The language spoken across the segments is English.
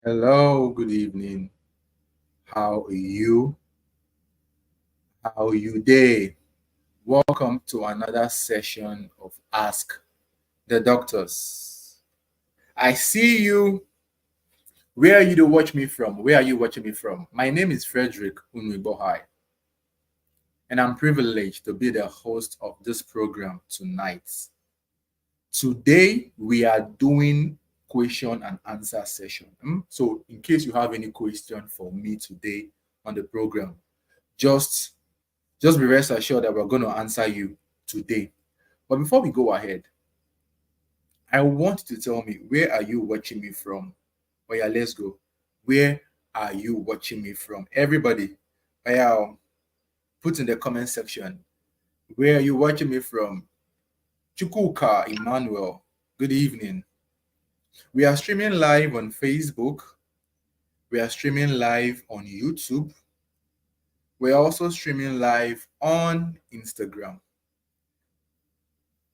Hello, good evening. How are you? How are you day? Welcome to another session of Ask the Doctors. I see you. Where are you to watch me from? Where are you watching me from? My name is Frederick Unwibohai, and I'm privileged to be the host of this program tonight. Today, we are doing question and answer session. So, in case you have any question for me today on the program, just Just be rest assured that we're going to answer you today. But before we go ahead, I want you to tell me, where are you watching me from? Oh yeah, let's go. Where are you watching me from? Everybody, oh yeah, put in the comment section. Where are you watching me from? Chukuka Emmanuel, good evening. We are streaming live on Facebook. We are streaming live on YouTube. We're also streaming live on Instagram.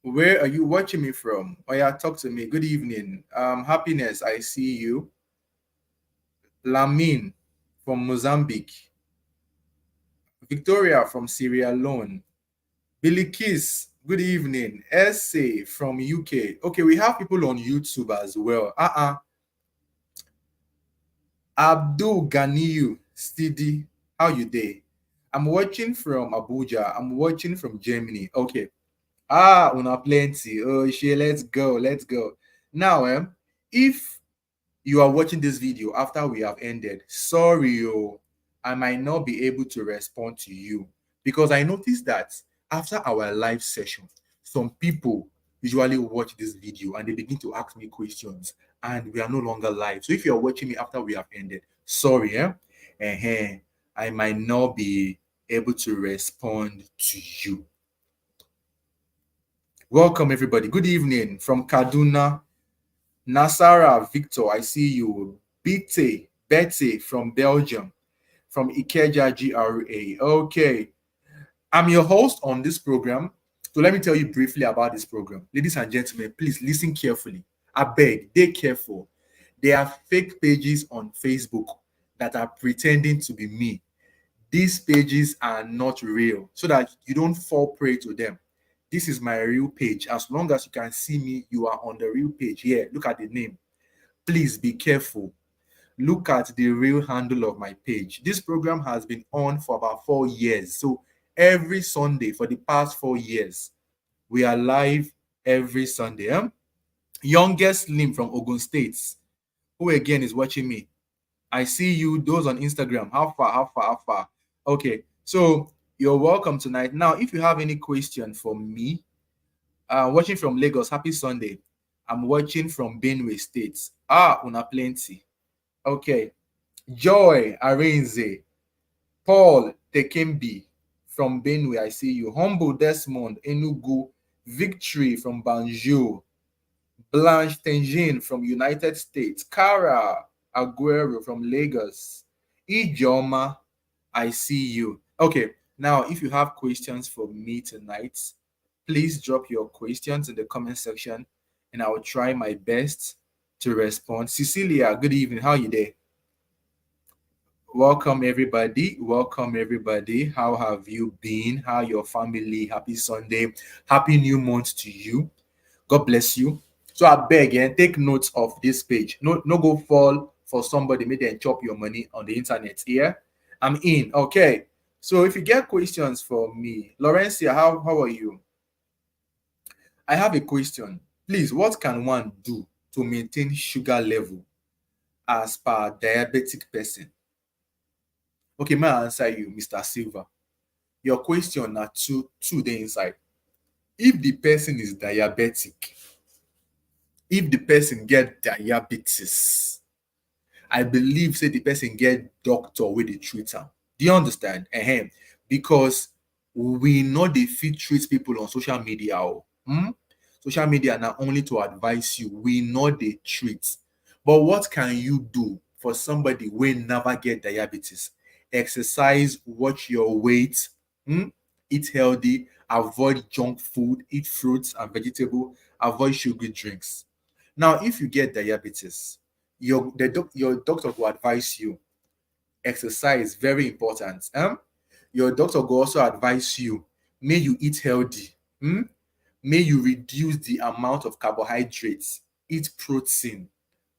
Where are you watching me from? Oh yeah, talk to me. Good evening. Happiness, I see you. Lamin from Mozambique. Victoria from Sierra Leone. Billy Kiss, good evening. Essay from UK. Okay, we have people on YouTube as well. Abdul Ganiyu, Stidi, how you day? I'm watching from Abuja. I'm watching from Germany. Okay. Una plenty. Oh, shit, let's go. Let's go. Now, if you are watching this video after we have ended, sorry, I might not be able to respond to you because I noticed that after our live session, some people usually watch this video and they begin to ask me questions, and we are no longer live. So if you're watching me after we have ended, sorry, I might not be able to respond to you. Welcome, everybody. Good evening from Kaduna. Nasara Victor, I see you. Betty from Belgium, from Ikeja GRA. Okay. I'm your host on this program. So let me tell you briefly about this program. Ladies and gentlemen, please listen carefully. I beg, be careful. There are fake pages on Facebook that are pretending to be me. These pages are not real, so that you don't fall prey to them. This is my real page. As long as you can see me, you are on the real page. Here, look at the name. Please be careful. Look at the real handle of my page. This program has been on for about 4 years. So every Sunday for the past 4 years, we are live every Sunday. Youngest Slim from Ogun State, who again is watching me. I see you, those on Instagram. How far? How far? How far? Okay. So you're welcome tonight. Now, if you have any question for me, watching from Lagos, happy Sunday. I'm watching from Benue State. Una plenty. Okay. Joy Arinze. Paul Tekembi from Benue, I see you. Humble Desmond Enugu. Victory from Banjul. Blanche Tenjin from United States. Cara Aguero from Lagos. Ijoma, I see you. Okay, now if you have questions for me tonight, please drop your questions in the comment section and I will try my best to respond. Cecilia, good evening. How are you there? Welcome everybody. Welcome everybody. How have you been? How your family? Happy Sunday. Happy new month to you. God bless you. So I beg and take notes of this page. No go fall for somebody, make them chop your money on the internet. Here, I'm in. Okay. So if you get questions for me, Laurencia, how are you? I have a question. Please, what can one do to maintain sugar level as per diabetic person? Okay, may I answer you, Mr. Silver? Your question are two day inside. If the person is diabetic, if the person get diabetes, I believe say the person get doctor with the treat am. Do you understand? Because we know they fit treat people on social media. Social media not only to advise you, we know they treat. But what can you do for somebody who never get diabetes? Exercise, watch your weight, eat healthy, avoid junk food, eat fruits and vegetable, avoid sugary drinks. Now, if you get diabetes, your doctor will advise you exercise very important. Your doctor will also advise you may you eat healthy. May you reduce the amount of carbohydrates, eat protein.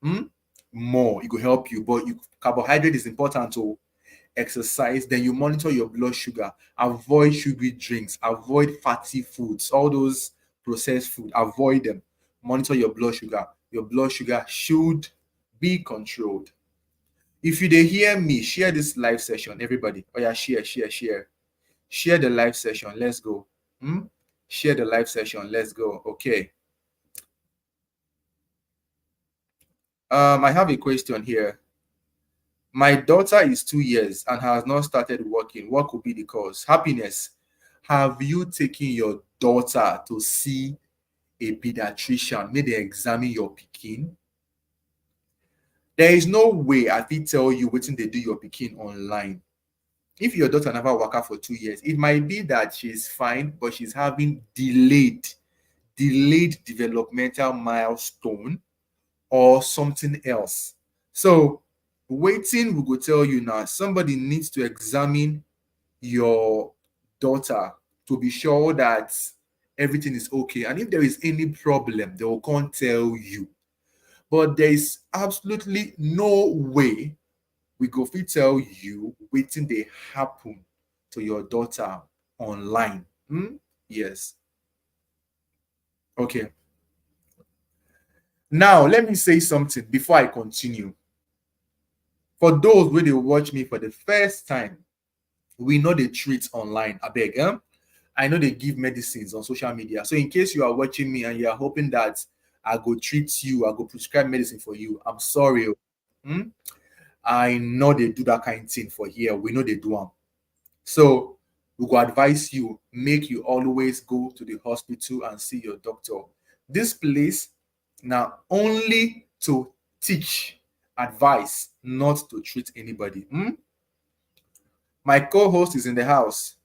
Hmm? More, it will help you. But carbohydrate is important to exercise. Then you monitor your blood sugar. Avoid sugary drinks. Avoid fatty foods. All those processed food. Avoid them. Monitor your blood sugar. Your blood sugar should be controlled. If you dey hear me, share this live session. Everybody, oh yeah, share the live session. Let's go. Share the live session. Let's go. Okay. I have a question here. My daughter is 2 years and has not started working. What could be the cause? Happiness. Have you taken your daughter to see a pediatrician? May they examine your pikin? There is no way I fit tell you wetin dey do your pikin online. If your daughter never work out for 2 years, it might be that she's fine, but she's having delayed developmental milestone or something else. So waiting, we go tell you now, somebody needs to examine your daughter to be sure that everything is okay. And if there is any problem, they will come tell you. But there is absolutely no way we go fit tell you wetin dey happen to your daughter online. Yes. Okay. Now, let me say something before I continue. For those wey dey watch me for the first time, we know dey treat online. Abeg, I know they give medicines on social media. So in case you are watching me and you are hoping that I go treat you, I go prescribe medicine for you, I'm sorry. I know they do that kind of thing for here. We know they do them. So we go advise you, make you always go to the hospital and see your doctor. This place now only to teach, advice, not to treat anybody. My co-host is in the house.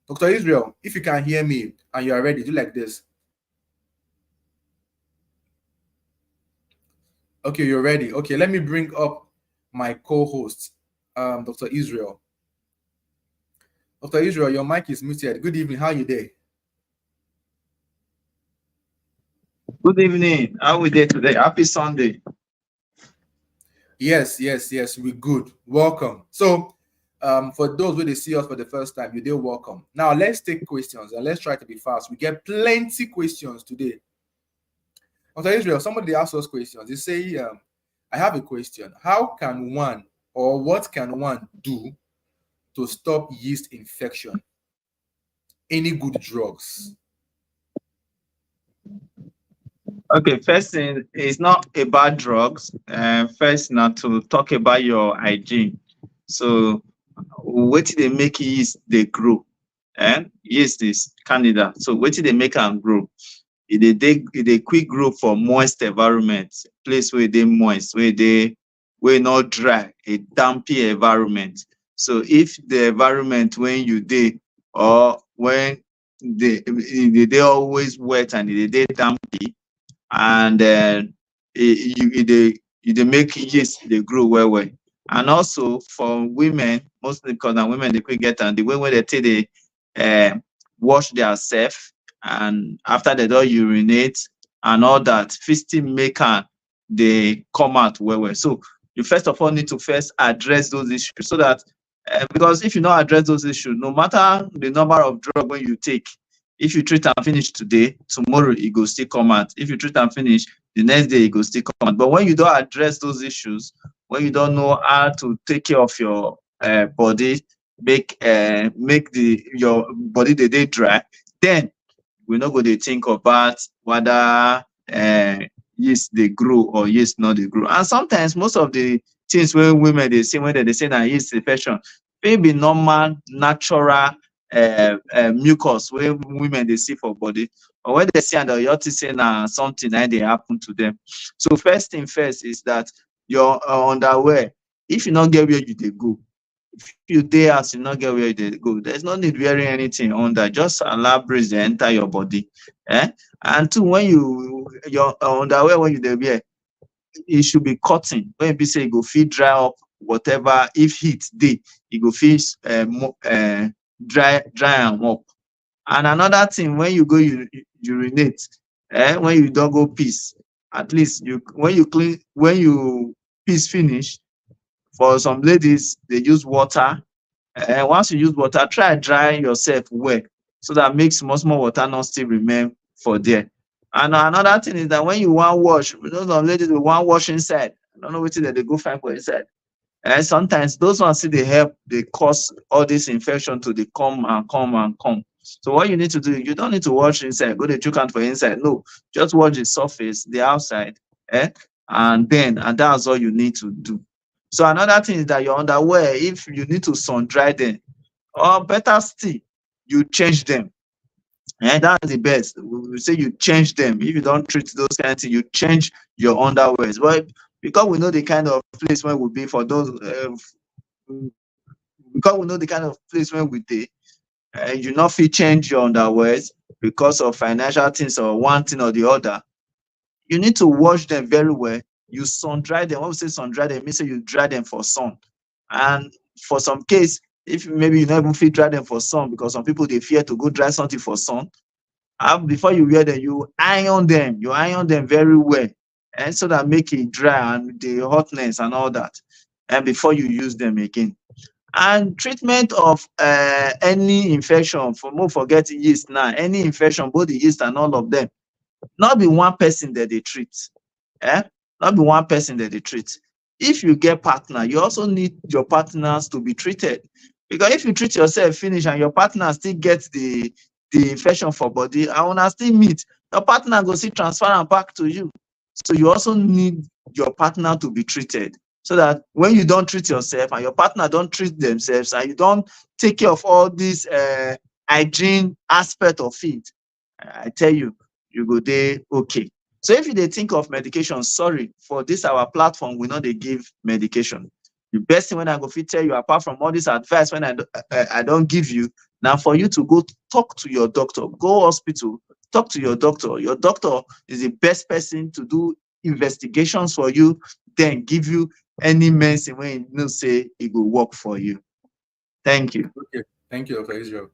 Dr. Israel, if you can hear me and you are ready, do like this. Okay, you're ready. Okay, let me bring up my co-host, Dr. Israel. Dr. Israel, your mic is muted. Good evening. How are you there? Good evening. How are we there today? Happy Sunday. Yes. We're good. Welcome. So, for those who they see us for the first time, you're welcome. Now, let's take questions and let's try to be fast. We get plenty questions today. Dr. Israel, somebody asked us questions. They say, I have a question. How can one or what can one do to stop yeast infection? Any good drugs? Okay, first thing, it's not about drugs. First, now to talk about your hygiene. So, what they make yeast they grow, and yeast is candida. So, what they make and grow? They quick grow for moist environment, place where they moist, where not dry, a dampy environment. So, if the environment when you dey or when they always wet and they dampy, and they make yeast they grow well. And also for women, mostly because now women they quick get, and the way when they take they wash their self, and after they don't urinate and all that, fisting maker they come out well. So you first of all need to first address those issues, so that because if you not address those issues, no matter the number of drug when you take, if you treat and finish today, tomorrow it go still come out. If you treat and finish, the next day it go still come out. But when you don't address those issues, when you don't know how to take care of your body, make your body the day dry, then we not go to think about whether yeast they grow or yeast not they grow. And sometimes most of the things where women they say when they say that yeast infection may be normal, natural mucus where women they see for body, or when they see and you ought to say now something that they happen to them. So first thing first is that your underwear, if you not get where you they go, if you there as you not get where they go, there's no need wearing anything under. Just allow breeze to enter your body. And two, when you your underwear when you they wear, it should be cotton. When be say e go fit dry up whatever, if heat dey, e go fit dry am up. And another thing, when you go urinate, when you don go piss, at least you when you clean, when you piss finish, for some ladies they use water. Once you use water, try dry yourself well, so that make small small water not still remain for there. And another thing is that when you wan wash, those some ladies will wan wash inside. I don't know wetin dem dey go find for inside. And sometimes those ones still dey help, dey cause all this infection to dey come and come and come. So what you need to do, you don't need to wash inside, go dey chook hand for inside. No, just wash the surface, the outside, eh? And that's all you need to do. So another thing is that your underwear, if you need to sun dry them, or better still, you change them. And that's the best. We say you change them. If you don't treat those kind of things, you change your underwears. But because we know the kind of place where we be for those, because we know the kind of place where we dey, you not fit change your underwears because of financial things or one thing or the other. You need to wash them very well. You sun dry them. When we say sun dry them, means say you dry them for sun. And for some case, if maybe you not even fit dry them for sun, because some people they fear to go dry something for sun, before you wear them, you iron them. You iron them very well, and so that make it dry and the hotness and all that. And before you use them again. And treatment of any infection, for more forget yeast now, any infection, both the yeast and all of them, not be one person that they treat. Eh? Not be one person that they treat. If you get partner, you also need your partners to be treated. Because if you treat yourself finish and your partner still gets the infection for body, and when I still meet, your partner go still transfer am back to you. So you also need your partner to be treated. So that when you don't treat yourself and your partner don't treat themselves and you don't take care of all this hygiene aspect of it, I tell you, you go dey okay. So if you dey think of medication, sorry, for this our platform, we no dey give medication. The best thing when I go fit tell you, apart from all this advice when I don't give you, now for you to go talk to your doctor, go hospital, talk to your doctor. Your doctor is the best person to do investigations for you, then give you any medicine when you know say it will work for you. Thank you. Okay, thank you, Dr. Israel.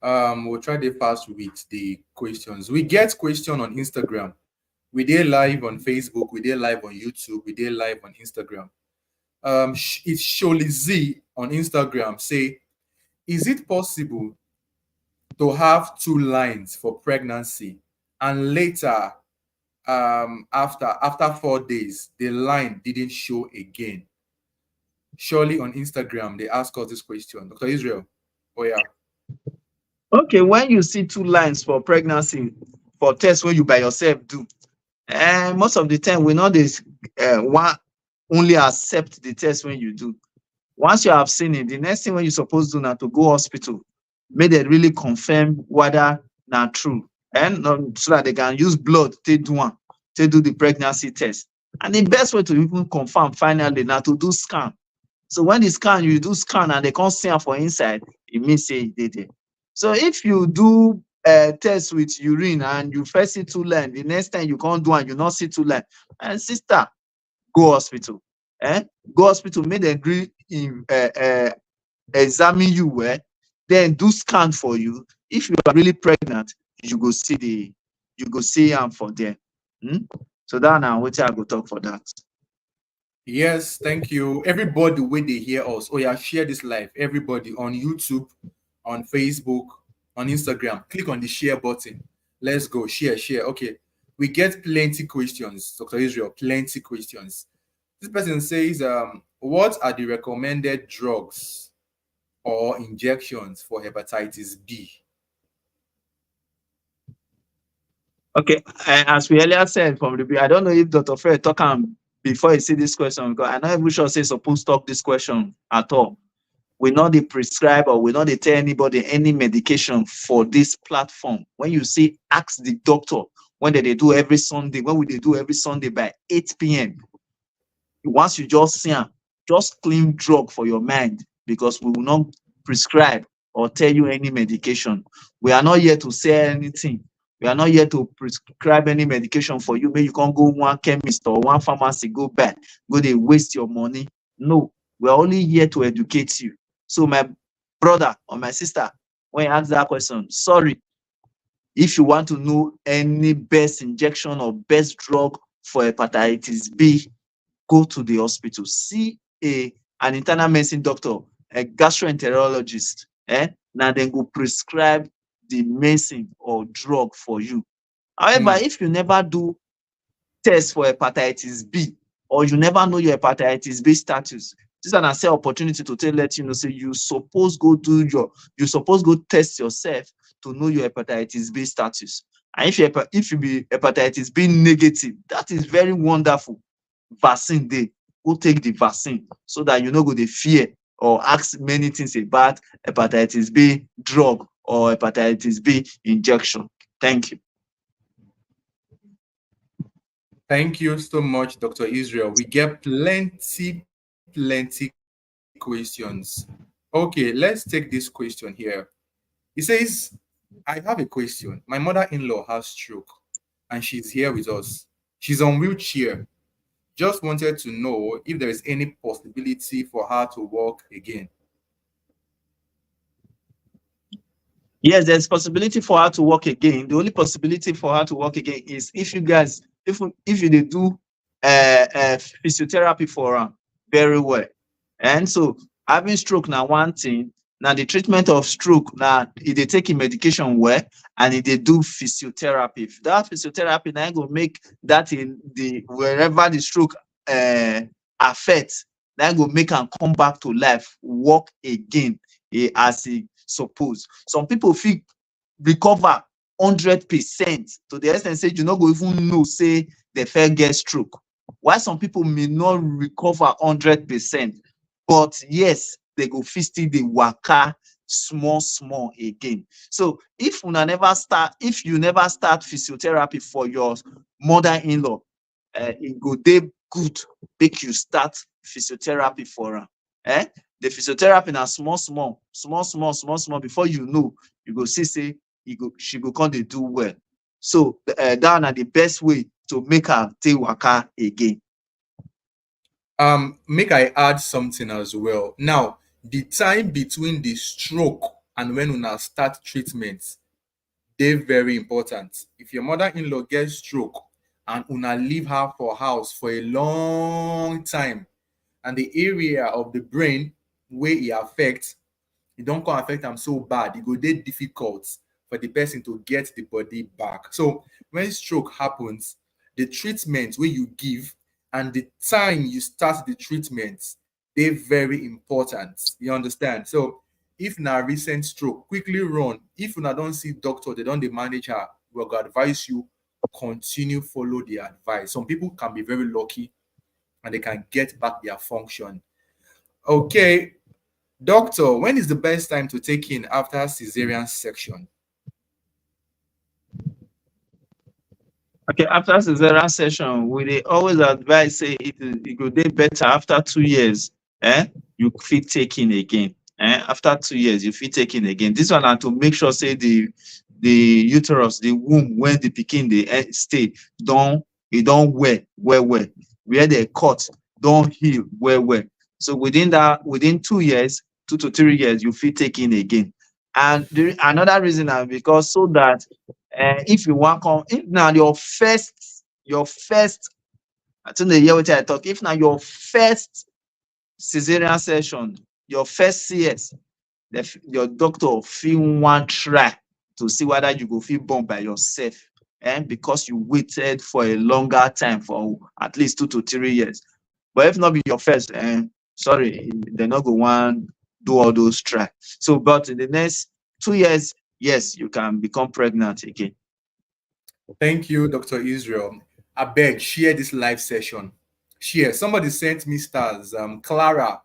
We'll try to fast with the questions. We get question on Instagram. We did live on Facebook. We did live on YouTube. We did live on Instagram. It's Sholi Z on Instagram. Say, is it possible to have two lines for pregnancy and later, after 4 days, the line didn't show again? Surely on Instagram they ask us this question, Dr. Israel. Oh yeah. Okay, when you see two lines for pregnancy for test when you by yourself do, and most of the time we know this one only accept the test when you do. Once you have seen it, the next thing when you supposed to do now to go hospital, make they really confirm whether not true, and so that they can use blood to do one, to do the pregnancy test. And the best way to even confirm finally now to do scan. So when the scan, you do scan and they can't see am for inside, it means say it did it. So if you do a test with urine and you first see two line, the next time you can't do and you not see two line, and sister, go hospital. Go hospital, make them agree in examine you well, then do scan for you. If you are really pregnant, you go see am for there. So that now what I go talk for that. Yes, thank you. Everybody when they hear us, oh yeah, share this live. Everybody on YouTube, on Facebook, on Instagram, click on the share button. Let's go. Share, share. Okay. We get plenty questions, Dr. Israel, plenty questions. This person says, what are the recommended drugs or injections for hepatitis B? Okay, as we earlier said from the I don't know if Dr. Fred talk before you see this question, because I'm not even sure say supposed to talk this question at all. We not they prescribe or we not they tell anybody any medication for this platform. When you see ask the doctor when they do every Sunday, when we they do every Sunday by 8 p.m. Once you just see them, just claim drug for your mind, because we will not prescribe or tell you any medication. We are not here to say anything. We are not here to prescribe any medication for you. Maybe you can't go one chemist or one pharmacy, go back, go they waste your money. No, we are only here to educate you. So my brother or my sister, when you ask that question, sorry, if you want to know any best injection or best drug for hepatitis B, go to the hospital, see an internal medicine doctor, a gastroenterologist. Now then go prescribe the medicine or drug for you. However, Hmm. if you never do test for hepatitis B, or you never know your hepatitis B status, this is an say opportunity to let you know, say you suppose go test yourself to know your hepatitis B status. And if you be hepatitis B negative, that is very wonderful. Vaccine dey, go take the vaccine so that you no go dey fear or ask many things about hepatitis B drug or hepatitis B injection. Thank you. Thank you so much, Dr. Israel. We get plenty questions. Okay, let's take this question here. He says, I have a question. My mother-in-law has stroke and she's here with us. She's on wheelchair. Just wanted to know if there is any possibility for her to walk again. Yes, there's possibility for her to work again. The only possibility for her to work again is if you guys, if you dey do physiotherapy for her very well. And so having stroke now one thing. Now the treatment of stroke now if they take medication well and if they do physiotherapy. That physiotherapy now go make that in the wherever the stroke affects, that go make am come back to life, walk again as e suppose. Some people fit recover 100% to the extent say you no go even know say they first get stroke. While some people may not recover 100%, but yes, they go fit still dey waka small again. So if you never start physiotherapy for your mother-in-law, e go dey good make you start physiotherapy for am. The physiotherapy na small before you know, you go see say she go come dey do well. So that na the best way to make her take waka again. Make I add something as well. Now, the time between the stroke and when una start treatment, they very important. If your mother-in-law gets stroke and una leave her for house for a long time, and the area of the brain where it affects, it don't come affect them so bad, it go dey difficult for the person to get the body back. So when stroke happens, the treatment where you give and the time you start the treatment, they very important. You understand? So if na recent stroke, quickly run. If una don't see doctor, they don't dey manage her, we go advise you continue follow the advice. Some people can be very lucky and they can get back their function. Okay, doctor, when is the best time to take in after cesarean section? Okay, after cesarean session, we dey always advise say it go dey better after 2 years. You fit take in again. After 2 years, you fit take in again. This one na to make sure say the uterus, the womb, when the pikin dey stay, don well. Where they cut don heal well. So within 2 years, 2 to 3 years, you fit take in again. And another reason na because so that if you want come, if now your first, I think the hear what I talk. If now your first cesarean session, your first CS, your doctor fit want try to see whether you go fit born by yourself, because you waited for a longer time for at least 2 to 3 years. But if not be your first, sorry, they not go want do all those try. So, but in the next 2 years, yes, you can become pregnant again. Thank you, Dr. Israel. I beg, share this live session. Share. Somebody sent me stars. Clara,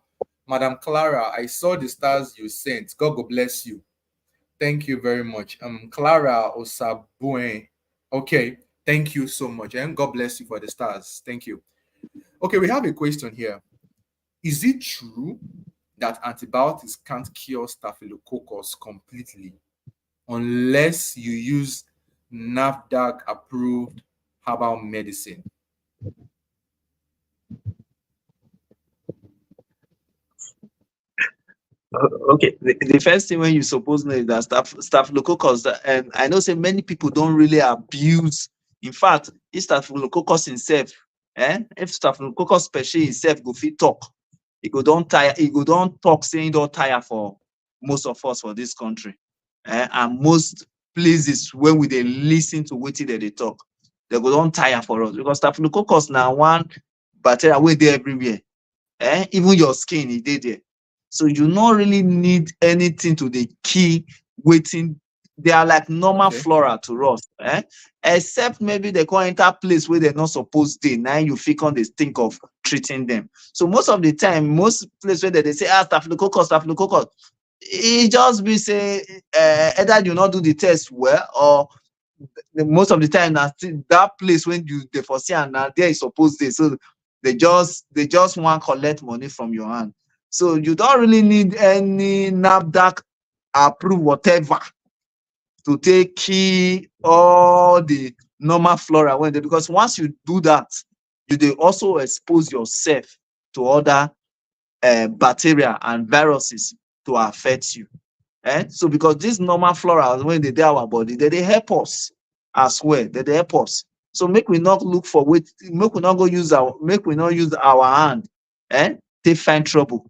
Madam Clara, I saw the stars you sent. God go bless you. Thank you very much. Clara Osabuen. Okay, thank you so much. And God bless you for the stars. Thank you. Okay, we have a question here. Is it true that antibiotics can't cure staphylococcus completely unless you use NAFDAC approved herbal medicine? Okay, the first thing when you suppose know is that staphylococcus, and I know say many people don't really abuse. In fact, if staphylococcus himself, if staphylococcus species himself go fit talk, he go don't tire, he go don't talk saying he don't tire for most of us for this country. And most places when we they listen to what they talk, they go don't tire for us because staphylococcus now one bacteria wey dey everywhere. Even your skin is there. So you not really need anything to the key waiting. They are like normal Okay. flora to us, except maybe they can enter place where they're not supposed to. Now you feel on they think of treating them. So most of the time, most place where they say staphylococcus, staphylococcus, it just be say either you not do the test well or most of the time na that place when you dey for see am na there you suppose dey. So they just want collect money from your hand. So you don't really need any NAFDAC approve whatever to take key all the normal flora when they, because once you do that, you dey also expose yourself to other bacteria and viruses to affect you. So because this normal flora when they dey our body, they help us as well. They help us. So make we not look for wait, make we not go use our make we not use our hand, take find trouble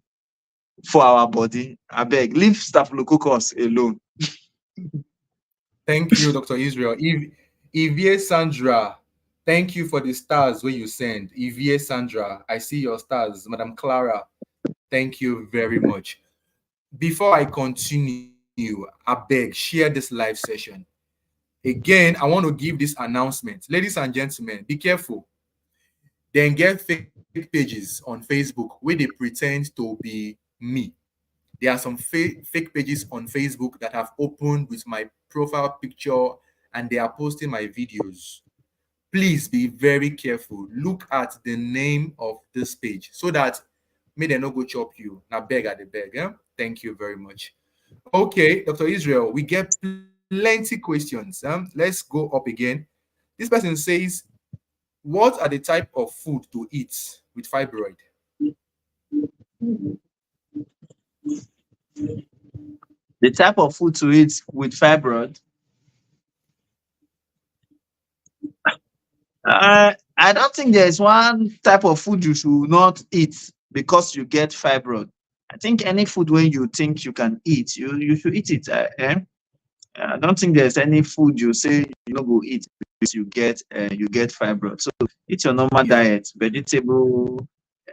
for our body. I beg, leave staphylococcus alone. Thank you, Dr. Israel. Evie Sandra, thank you for the stars when you send. Evie Sandra, I see your stars. Madam Clara, thank you very much. Before I continue, I beg, share this live session. Again, I want to give this announcement. Ladies and gentlemen, be careful. Then get fake pages on Facebook where they pretend to be me. There are some fake pages on Facebook that have opened with my profile picture and they are posting my videos. Please be very careful. Look at the name of this page so that may they not go chop you. Now beg at the beg. Thank you very much. Okay, Dr. Israel, we get plenty questions. Let's go up again. This person says, what are the type of food to eat with fibroid? The type of food to eat with fibroid, I don't think there is one type of food you should not eat because you get fibroid. I think any food when you think you can eat, you should eat it. I don't think there's any food you say you no go eat because you get fibroid. So eat your normal Yeah. diet, vegetable,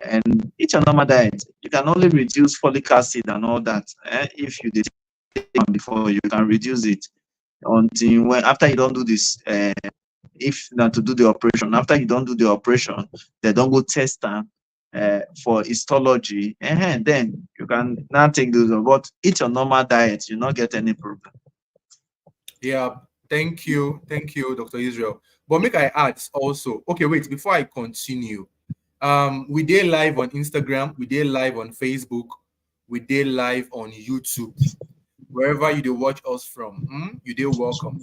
and eat your normal diet. You can only reduce folic acid and all that. If you did one before, you can reduce it until when after you don't do this. If not to do the operation, after you don't do the operation, they don't go test them for histology, and then you can now take those. But eat your normal diet, you not get any problem. Yeah, thank you, Dr. Israel. But make I add also. Okay, wait, before I continue, we did live on Instagram, we did live on Facebook, we did live on YouTube. Wherever you do watch us from, you did welcome.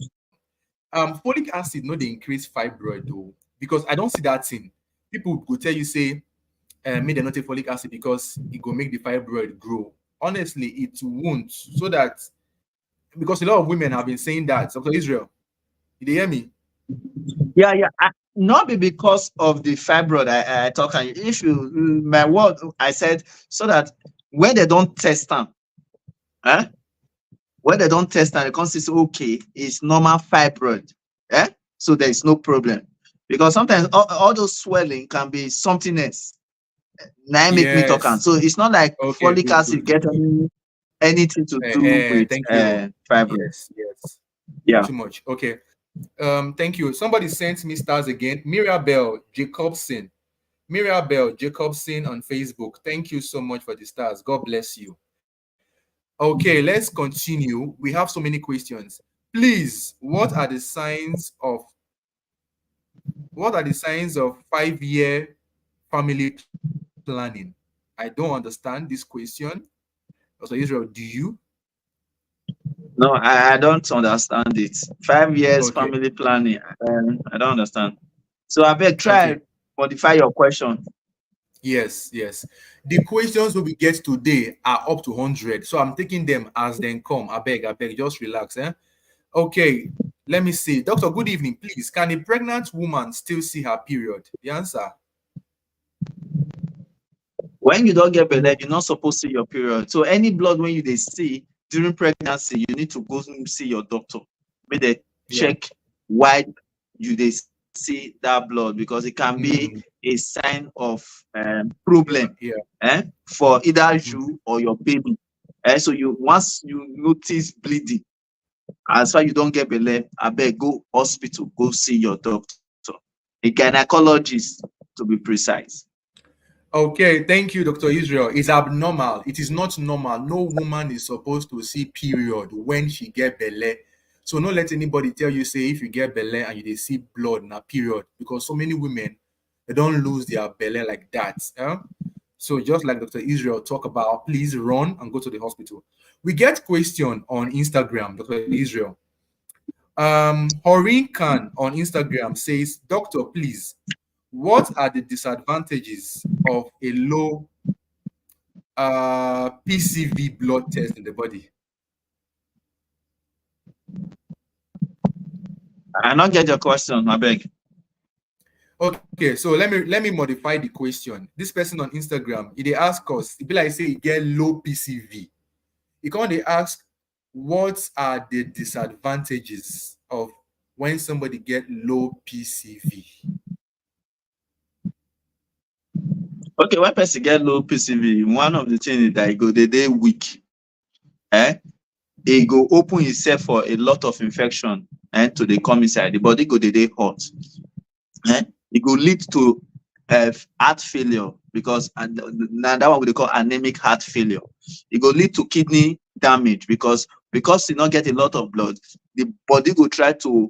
Folic acid no they increase fibroid though, because I don't see that thing. People go tell you say, make them not take folic acid because it go make the fibroid grow. Honestly, it won't. So that because a lot of women have been saying that. Dr. Israel, did you hear me? Yeah, yeah. Not be because of the fibroid I talk. And if you my word, I said so that when they don't test them, eh? When they don't test and the consist okay, it's normal fibroid. So there is no problem. Because sometimes all those swelling can be something else. Now make me talk on. Yes. So it's not like Okay, folic good, acid good, good, get good. anything to do with Thank you. fibroid. Yes, yes. Not Yeah. too much. Okay. Thank you. Somebody sent me stars again. Mirabel Jacobson. Mirabel Jacobson on Facebook. Thank you so much for the stars. God bless you. Okay, let's continue. We have so many questions. Please, what are the signs of 5-year family planning? I don't understand this question. Also, Israel, do you? No, I don't understand it. 5 years Okay, family planning. I don't understand. So I beg okay. try modify your question. Yes, yes. The questions we get today are up to 100. So I'm taking them as they come. I beg, just relax. Eh? Okay, let me see. Doctor, good evening. Please, can a pregnant woman still see her period? The answer. When you don't get belle, you're not supposed to see your period. So any blood when you they see during pregnancy, you need to go see your doctor. May they Yeah. check why you they see that blood because it can be Mm, a sign of problem, yeah, yeah. for either Mm. you or your baby. So you once you notice bleeding, as far you don't get belle, abeg go hospital, go see your doctor, a gynecologist to be precise. Okay, thank you, Dr. Israel. It's abnormal. It is not normal. No woman is supposed to see period when she get belle. So no let anybody tell you say if you get belle and you dey see blood na period because so many women they don't lose their belle like that. So just like Dr. Israel talk about, please run and go to the hospital. We get question on Instagram, Dr. Israel. Horin Khan on Instagram says, Doctor, please, what are the disadvantages of a low PCV blood test in the body? I not get your question, abeg. Okay, so let me modify the question. This person on Instagram, they ask us, it be like say he get low PCV. He can't they ask what are the disadvantages of when somebody get low PCV? Okay, when person get low PCV, one of the things is that e go dey weak. Eh? E go open himself for a lot of infection to dey come inside. The body go dey hot. E go lead to heart failure because and na that one we dey call anemic heart failure. E go lead to kidney damage because e no get a lot of blood, the body go try to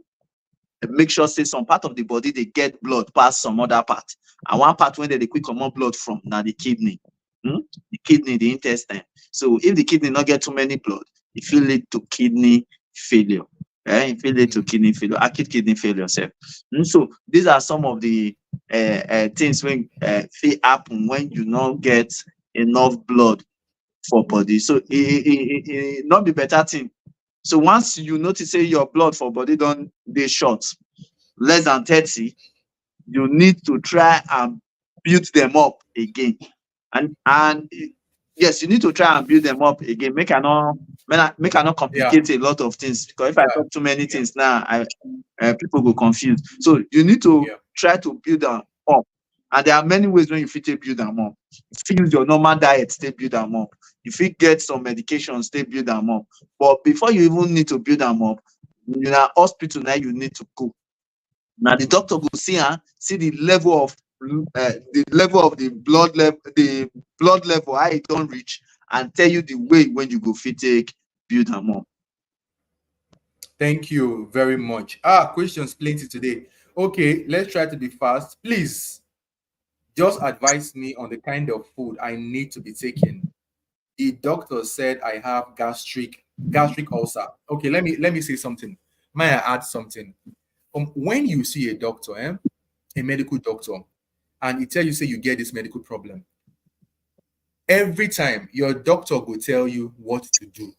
make sure say some part of the body dey get blood pass some other part, and one part wey dem dey quick comot blood from na the kidney. The kidney, the intestine. So if the kidney no get too many blood, e fit lead to kidney failure. E fit lead to Mm. kidney failure, acute kidney failure sef. So these are some of the things wey fit happen when you no get enough blood for body. So e no be better thing. So once you notice say your blood for body don dey short, less than 30, you need to try and build them up again. And yes, you need to try and build them up again. Make I not Yeah, complicate a lot of things, because if I yeah, talk too many yeah, things now, people go confuse. So you need to yeah. try to build them up. And there are many ways when you fit take build them up. You fit use your normal diet to build them up. You fit get some medications to build them up. But before you even need to build them up, na hospital now you need to go. Now the Mm. doctor go see the level of the blood level how e don reach, and tell you the way when you go fit take build am up. Thank you very much. Questions plenty today. Okay, let's try to be fast. Please just advise me on the kind of food I need to be taking. The doctor said I have gastric ulcer. Okay, let me say something. May I add something? When you see a doctor, a medical doctor, and he tell you say you get this medical problem, every time your doctor will tell you what to do,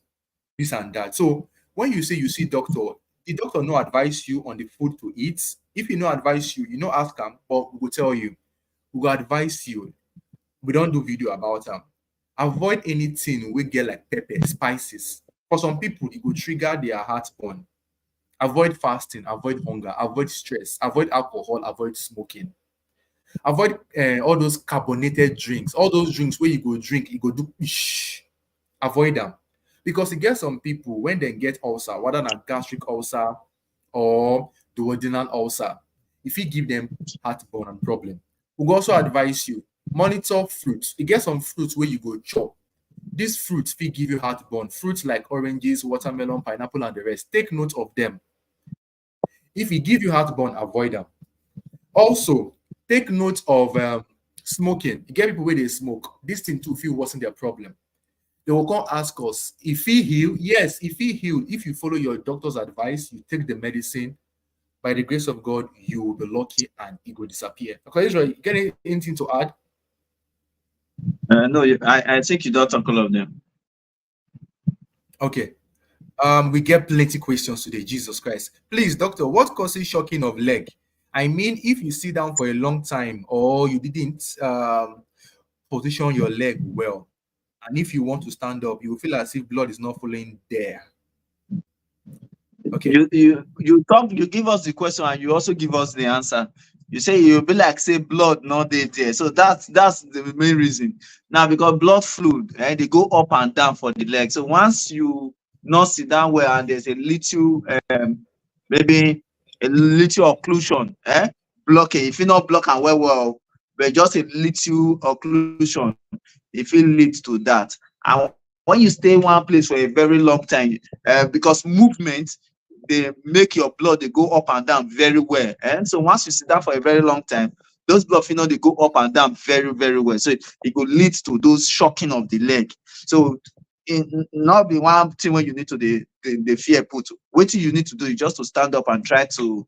this and that. So when you say you see doctor, the doctor no advise you on the food to eat. If he no advise you, you no ask him, but we will tell you. We will advise you. We don't do video about them. Avoid anything we get like pepper, spices. For some people, it will trigger their heartburn. Avoid fasting, avoid hunger, avoid stress, avoid alcohol, avoid smoking. Avoid all those carbonated drinks, all those drinks where you go drink, you go do ish. Avoid them. Because it gets some people when they get ulcer, whether than gastric ulcer or duodenal ulcer, if you give them heartburn and problem. We also advise you monitor fruits. You get some fruits where you go chop. These fruits fit give you heartburn. Fruits like oranges, watermelon, pineapple, and the rest. Take note of them. If e give you heartburn, avoid them. Also, take note of smoking. You get people where they smoke. This thing too fit worsen their problem. They will come ask us if he heal. Yes, if he heal, if you follow your doctor's advice, you take the medicine. By the grace of God, you will be lucky and it will disappear. Okay, Israel, you get anything to add? No, I think you don't talk all of them. Okay. We get plenty questions today. Jesus Christ. Please, doctor, what causes shocking of leg? I mean, if you sit down for a long time or you didn't position your leg well, and if you want to stand up, you will feel as if blood is not flowing there. Okay. You give us the question and you also give us the answer. You say you'll be like say blood not there. So that's the main reason. Now because blood fluid, they go up and down for the leg. So once you not sit down well and there's a little maybe a little occlusion, block it. If you not block and well, but just a little occlusion, if it leads to that. And when you stay in one place for a very long time, because movement they make your blood they go up and down very well. And so once you sit down for a very long time, those blood they go up and down very, very well. So it could lead to those shocking of the leg. So not be one thing when you need to the fear put. What you need to do is just to stand up and try to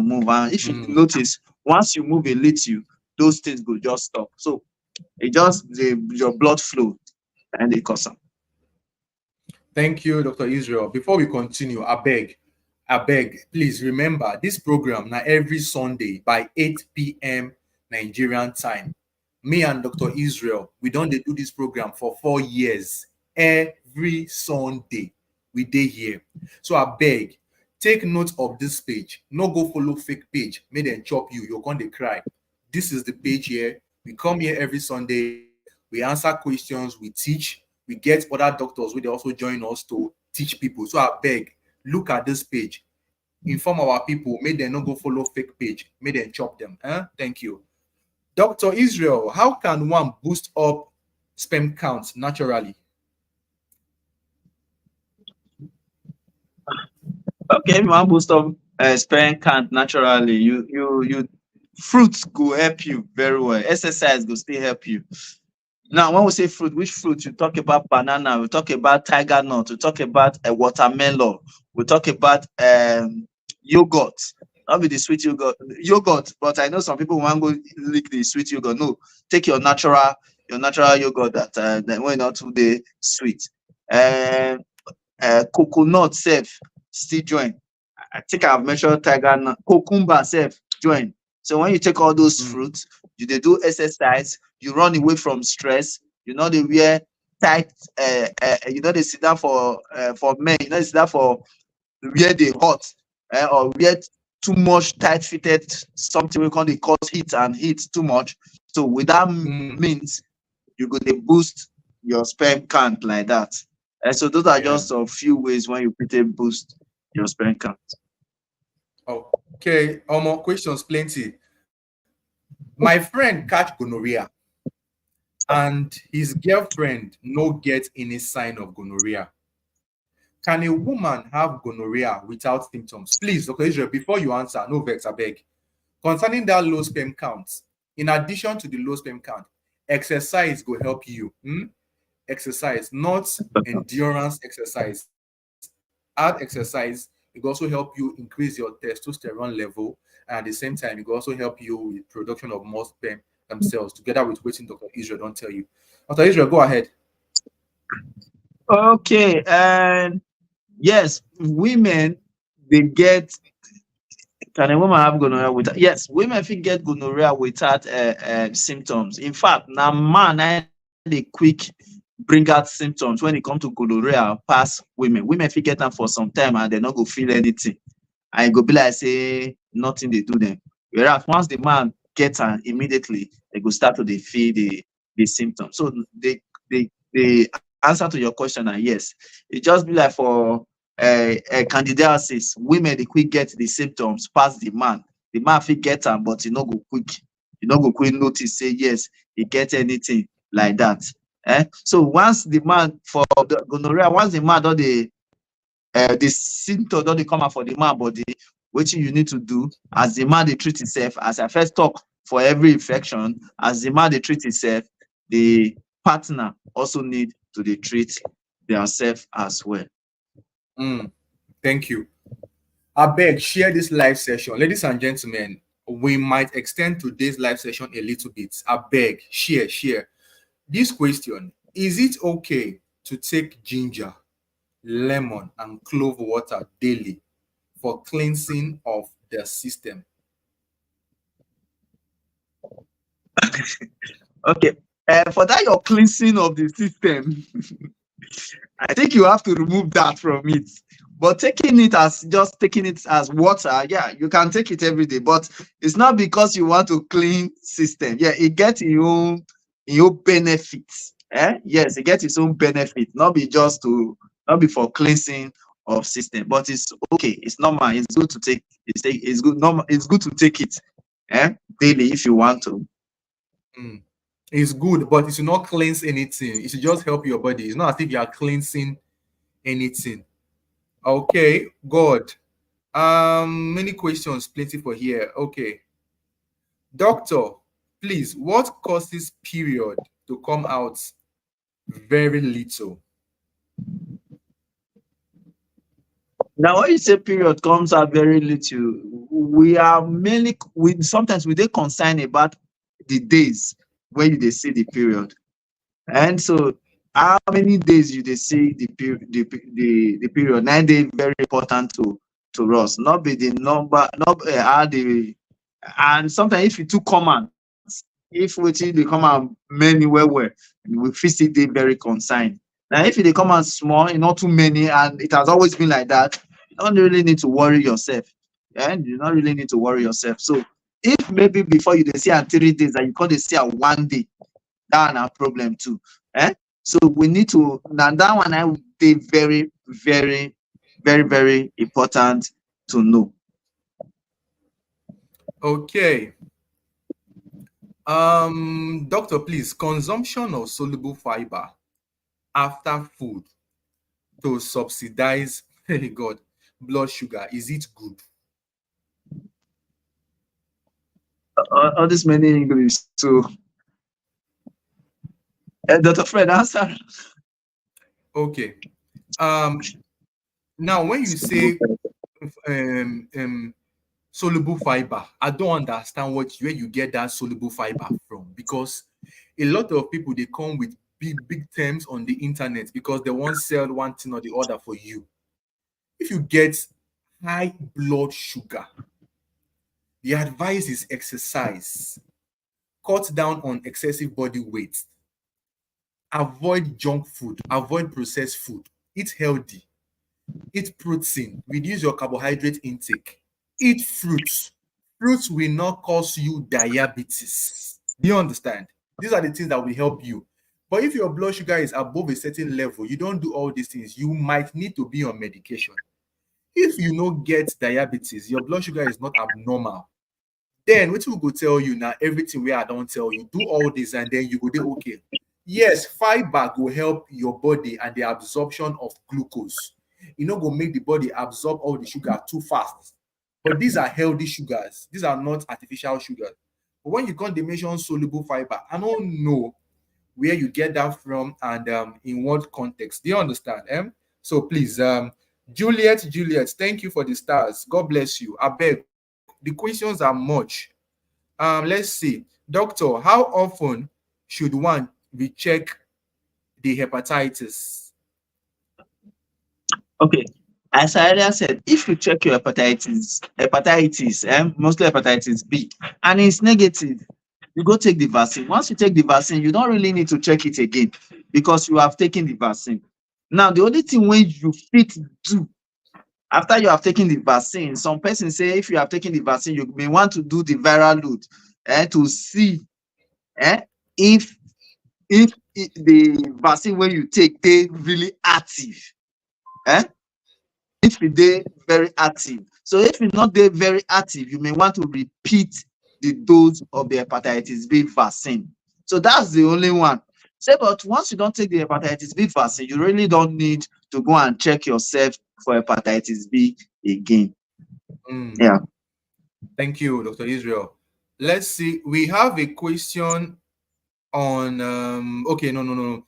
move. And if you notice, once you move a little, those things will just stop. So it just your blood flow and they cause them. Thank you, Dr. Israel. Before we continue, I beg, please remember this program now every Sunday by 8 p.m. Nigerian time. Me and Dr. Israel, we don't do this program for 4 years. Every Sunday, we day here. So I beg, take note of this page. No go follow fake page. May them chop you. You're going to cry. This is the page here. We come here every Sunday. We answer questions. We teach. We get other doctors who they also join us to teach people. So I beg, look at this page. Inform our people. May them not go follow fake page. May them chop them. Thank you. Dr. Israel, how can one boost up sperm count naturally? Okay, if you want boost up sperm count naturally, you fruits go help you very well. Exercise go still help you. Now, when we say fruit, which fruit? You talk about banana, we talk about tiger nut, we talk about a watermelon, we talk about yogurt. Not be the sweet yogurt, but I know some people want to go lick the sweet yogurt. No, take your natural yogurt that when not too the sweet. Coconut self still join. I think I've mentioned tiger nut, cucumber self join. So when you take all those fruits, you they do exercise, you run away from stress, you know they wear tight, you know they sit down for men, you know they sit down for where they hot, or where too much tight fitted something we call they cause heat and heat too much. So with that means you go to boost your sperm count like that. And so those are just a few ways when you put a boost your sperm count. Okay, more questions plenty. My friend catch gonorrhea and his girlfriend no get any sign of gonorrhea. Can a woman have gonorrhea without symptoms? Please, Dr. Israel, before you answer, no vex, I beg. Concerning that low sperm count, in addition to the low sperm count, exercise will help you. Exercise, not endurance exercise. Add exercise, it will also help you increase your testosterone level, and at the same time, it will also help you with production of more sperm themselves, together with waiting Dr. Israel don't tell you. Dr. Israel, go ahead. Okay, and yes, women they get. Can a woman have gonorrhea without? Yes, women if get gonorrhea without symptoms. In fact, now man they quick bring out symptoms when it comes to gonorrhea past women. Women if get them for some time and they not go feel anything. And it go be like say nothing they do them. Whereas once the man gets her immediately, they go start to they feel the symptoms. So the answer to your question are yes. It just be like for candidiasis, women they quick get the symptoms past the man. The man fit get them, but he not go quick. He not go quick notice say yes, he get anything like that. So once the man for the gonorrhea, once the man don't the symptom don't come out for the man body, which you need to do as the man they treat himself, as I first talk for every infection, as the man they treat himself, the partner also need to dey treat themselves as well. Thank you. I beg, share this live session. Ladies and gentlemen, we might extend today's live session a little bit. I beg, share. This question: is it okay to take ginger, lemon, and clove water daily for cleansing of the system? Okay. For that your cleansing of the system, I think you have to remove that from it. But taking it as water, yeah, you can take it every day. But it's not because you want to clean system. Yeah, it gets your benefits. Yes, it gets its own benefit. Not be for cleansing of system. But it's okay. It's normal. It's good to take. It's good. Normal. It's good to take it. Daily if you want to. It's good, but it should not cleanse anything. It should just help your body. It's not as if you are cleansing anything. Okay, God. Many questions, plenty for here. Okay. Doctor, please, what causes period to come out very little? Now, when you say period comes out very little, sometimes we dey concerned about the days when you dey see the period. And so how many days you dey see the period? 9 days very important to us. Not be the number, not how the and sometimes if it too common, if wetin dey come out many well, we fit still dey very concerned. Now, if it dey come out small, not too many, and it has always been like that, you don't really need to worry yourself. You don't really need to worry yourself. So if maybe before you dey see am 3 days and you come dey see am 1 day, that na problem too. So we need to now that one I would be very, very, very, very important to know. Okay. Doctor, please, consumption of soluble fiber after food to subsidize God blood sugar, is it good? All this many English. So Dr. Fred, answer. Okay. Now when you say soluble fiber, I don't understand where you get that soluble fiber from, because a lot of people, they come with big terms on the internet because they want sell one thing or the other for you. If you get high blood sugar, the advice is exercise, cut down on excessive body weight, avoid junk food, avoid processed food, eat healthy, eat protein, reduce your carbohydrate intake, eat fruits. Fruits will not cause you diabetes. Do you understand? These are the things that will help you. But if your blood sugar is above a certain level, you don't do all these things, you might need to be on medication. If you don't get diabetes, your blood sugar is not abnormal, then what we go tell you now, everything where I don't tell you, do all this and then you go do okay. Yes, fiber will help your body and the absorption of glucose. You know, go make the body absorb all the sugar too fast. But these are healthy sugars. These are not artificial sugars. But when you can't mention soluble fiber, I don't know where you get that from and in what context. Do you understand? So please, Juliet, thank you for the stars. God bless you. I beg. The questions are much. Let's see. Doctor, how often should one recheck the hepatitis? Okay. As I earlier said, if you check your hepatitis, mostly hepatitis B, and it's negative, you go take the vaccine. Once you take the vaccine, you don't really need to check it again because you have taken the vaccine. Now, the only thing when you fit do after you have taken the vaccine, some persons say if you have taken the vaccine, you may want to do the viral load to see if the vaccine when you take they really active. If they very active. So if you're not there very active, you may want to repeat the dose of the hepatitis B vaccine. So that's the only one. Say, but once you don't take the hepatitis B vaccine, you really don't need to go and check yourself for hepatitis B again. Yeah. Thank you, Dr. Israel. Let's see. We have a question on okay, no.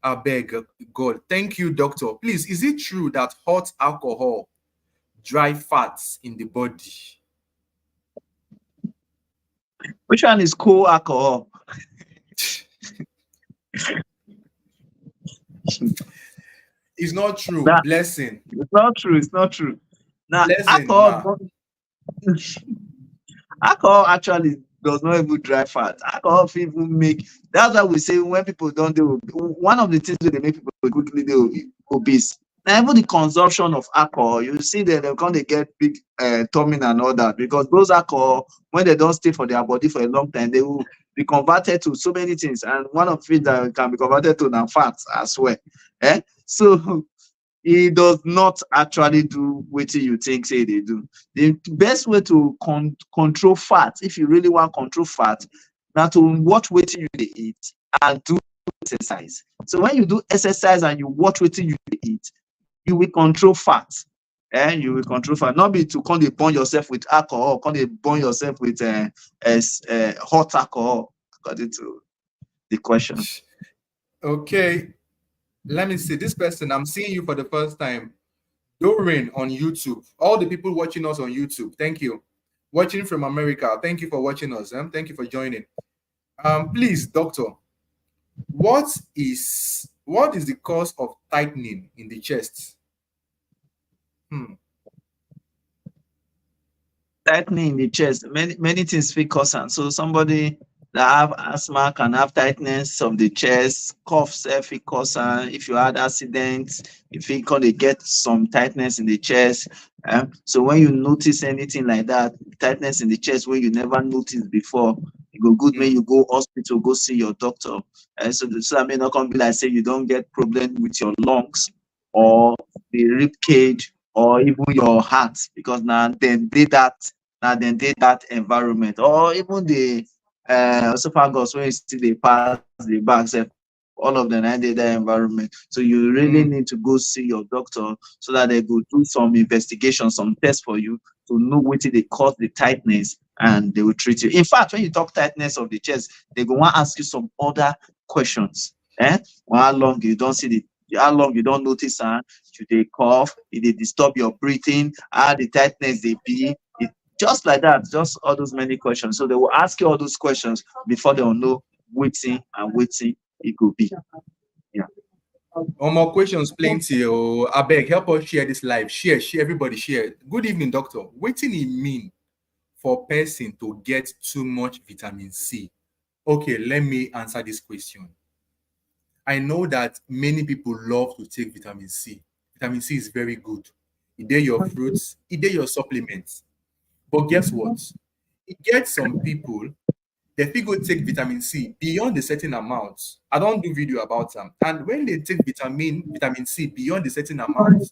I beg God. Thank you, doctor. Please, is it true that hot alcohol dry fats in the body? Which one is cool alcohol? It's not true. Nah, Blessing. it's not true. It's not true. Now, Blessing, ma. alcohol actually does not even dry fat. Alcohol fit even make. That's why we say when people don't do one of the things that they make people quickly do obese. Now even the consumption of alcohol, you see that they come they get big tummy and all that because those alcohol when they don't stay for their body for a long time, they will be converted to so many things, and one of it that can be converted to now fat as well. So it does not actually do what you think say they do. The best way to control fat, if you really want control fat, now to watch what you dey eat and do exercise. So when you do exercise and you watch what you dey eat, you will control fat. You will control fat. Not be to come dey burn yourself with alcohol, come dey burn yourself with hot alcohol, according to the question. Okay. Let me see. This person, I'm seeing you for the first time. Doreen on YouTube. All the people watching us on YouTube, thank you. Watching from America, thank you for watching us. Thank you for joining. Please, doctor, what is the cause of tightening in the chest? Tightening in the chest, many things fit cause am. So somebody that have asthma can have tightness of the chest, cough sef fit cause am. If you had accident, you fit come dey get some tightness in the chest. So when you notice anything like that, tightness in the chest wey you never notice before, e go good make you go hospital go see your doctor. So that may not come be like say you don get problem with your lungs or the rib cage or even your heart, because na dem dey that environment, or even the esophagus wey you still dey pass the back sef, all of them na dey that environment. So you really need to go see your doctor so that they go do some investigation, some tests for you to know wetin dey cause the tightness, and they will treat you. In fact, when you talk tightness of the chest, they go wan ask you some other questions. How long you don see how long you don notice am, you dey cough, e dey disturb your breathing, how the tightness dey be, just like that, just all those many questions. So they will ask you all those questions before they will know wetin and wetin e go be. Yeah. More questions plenty. Oh, I beg, help us share this live. Share, everybody share. Good evening, doctor. Wetin e mean for person to get too much vitamin C? Okay, let me answer this question. I know that many people love to take vitamin C. Vitamin C is very good. It dey your fruits, it dey your supplements. But guess what? It gets some people, they fit go take vitamin C beyond a certain amount. I don't do video about them. And when they take vitamin C beyond a certain amount,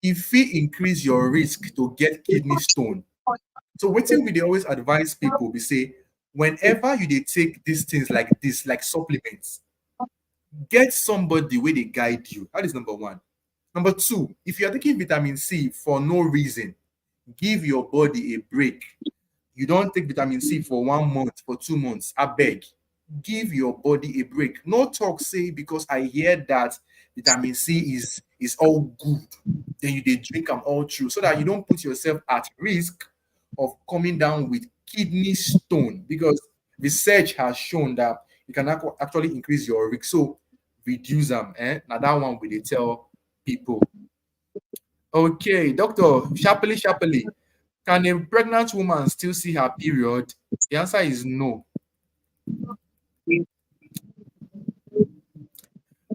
it fit increase your risk to get kidney stone. So wetin we dey always advise people, we say, whenever you dey take these things like this, like supplements, get somebody where they guide you. That is number one. Number two, if you are taking vitamin C for no reason, give your body a break. You don't take vitamin C for 1 month, for 2 months. I beg, give your body a break. No talk say because I hear that vitamin C is all good, then you dey drink them all through, so that you don't put yourself at risk of coming down with kidney stone, because research has shown that it can actually increase your risk. So reduce them. Now that one we dey tell people. Okay, doctor, sharply. Can a pregnant woman still see her period? The answer is no.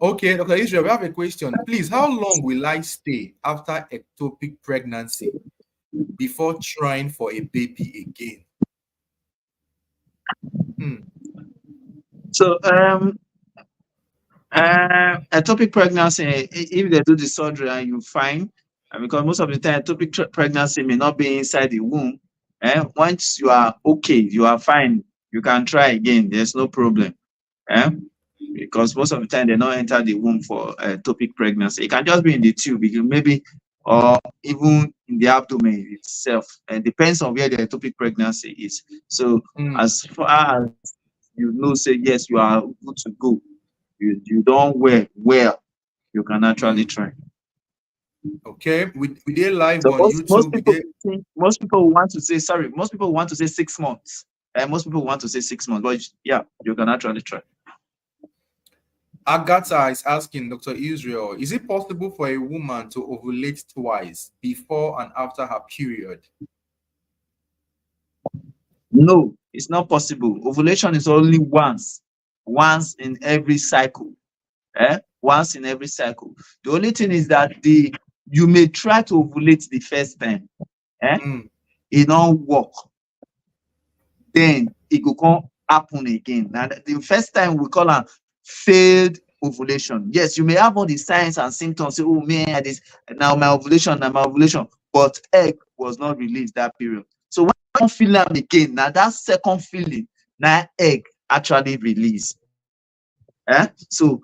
Okay, Dr. Israel, we have a question. Please, how long will I stay after ectopic pregnancy before trying for a baby again? So ectopic pregnancy, if they do the surgery and you fine, because most of the time ectopic pregnancy may not be inside the womb. Once you are okay, you are fine, you can try again. There's no problem. Because most of the time they don't enter the womb for ectopic pregnancy. It can just be in the tube, maybe, or even in the abdomen itself. And depends on where the ectopic pregnancy is. So as far as you know, say yes, you are good to go. you don't well, you can actually try. Okay, we did live So on most YouTube. We people did. think, most people want to say, sorry, most people want to say 6 months. And most people want to say 6 months, but yeah, you can actually try. Agatha is asking Dr. Israel, is it possible for a woman to ovulate twice before and after her period? No, it's not possible. Ovulation is only once in every cycle. Once in every cycle. The only thing is that you may try to ovulate the first time. Mm, It don't work. Then it go come happen again. Now the first time we call am failed ovulation. Yes, you may have all the signs and symptoms. Say, oh man, this now my ovulation, but egg was not released that period. So when you don't feel am again, now that second feeling, now egg actually release. So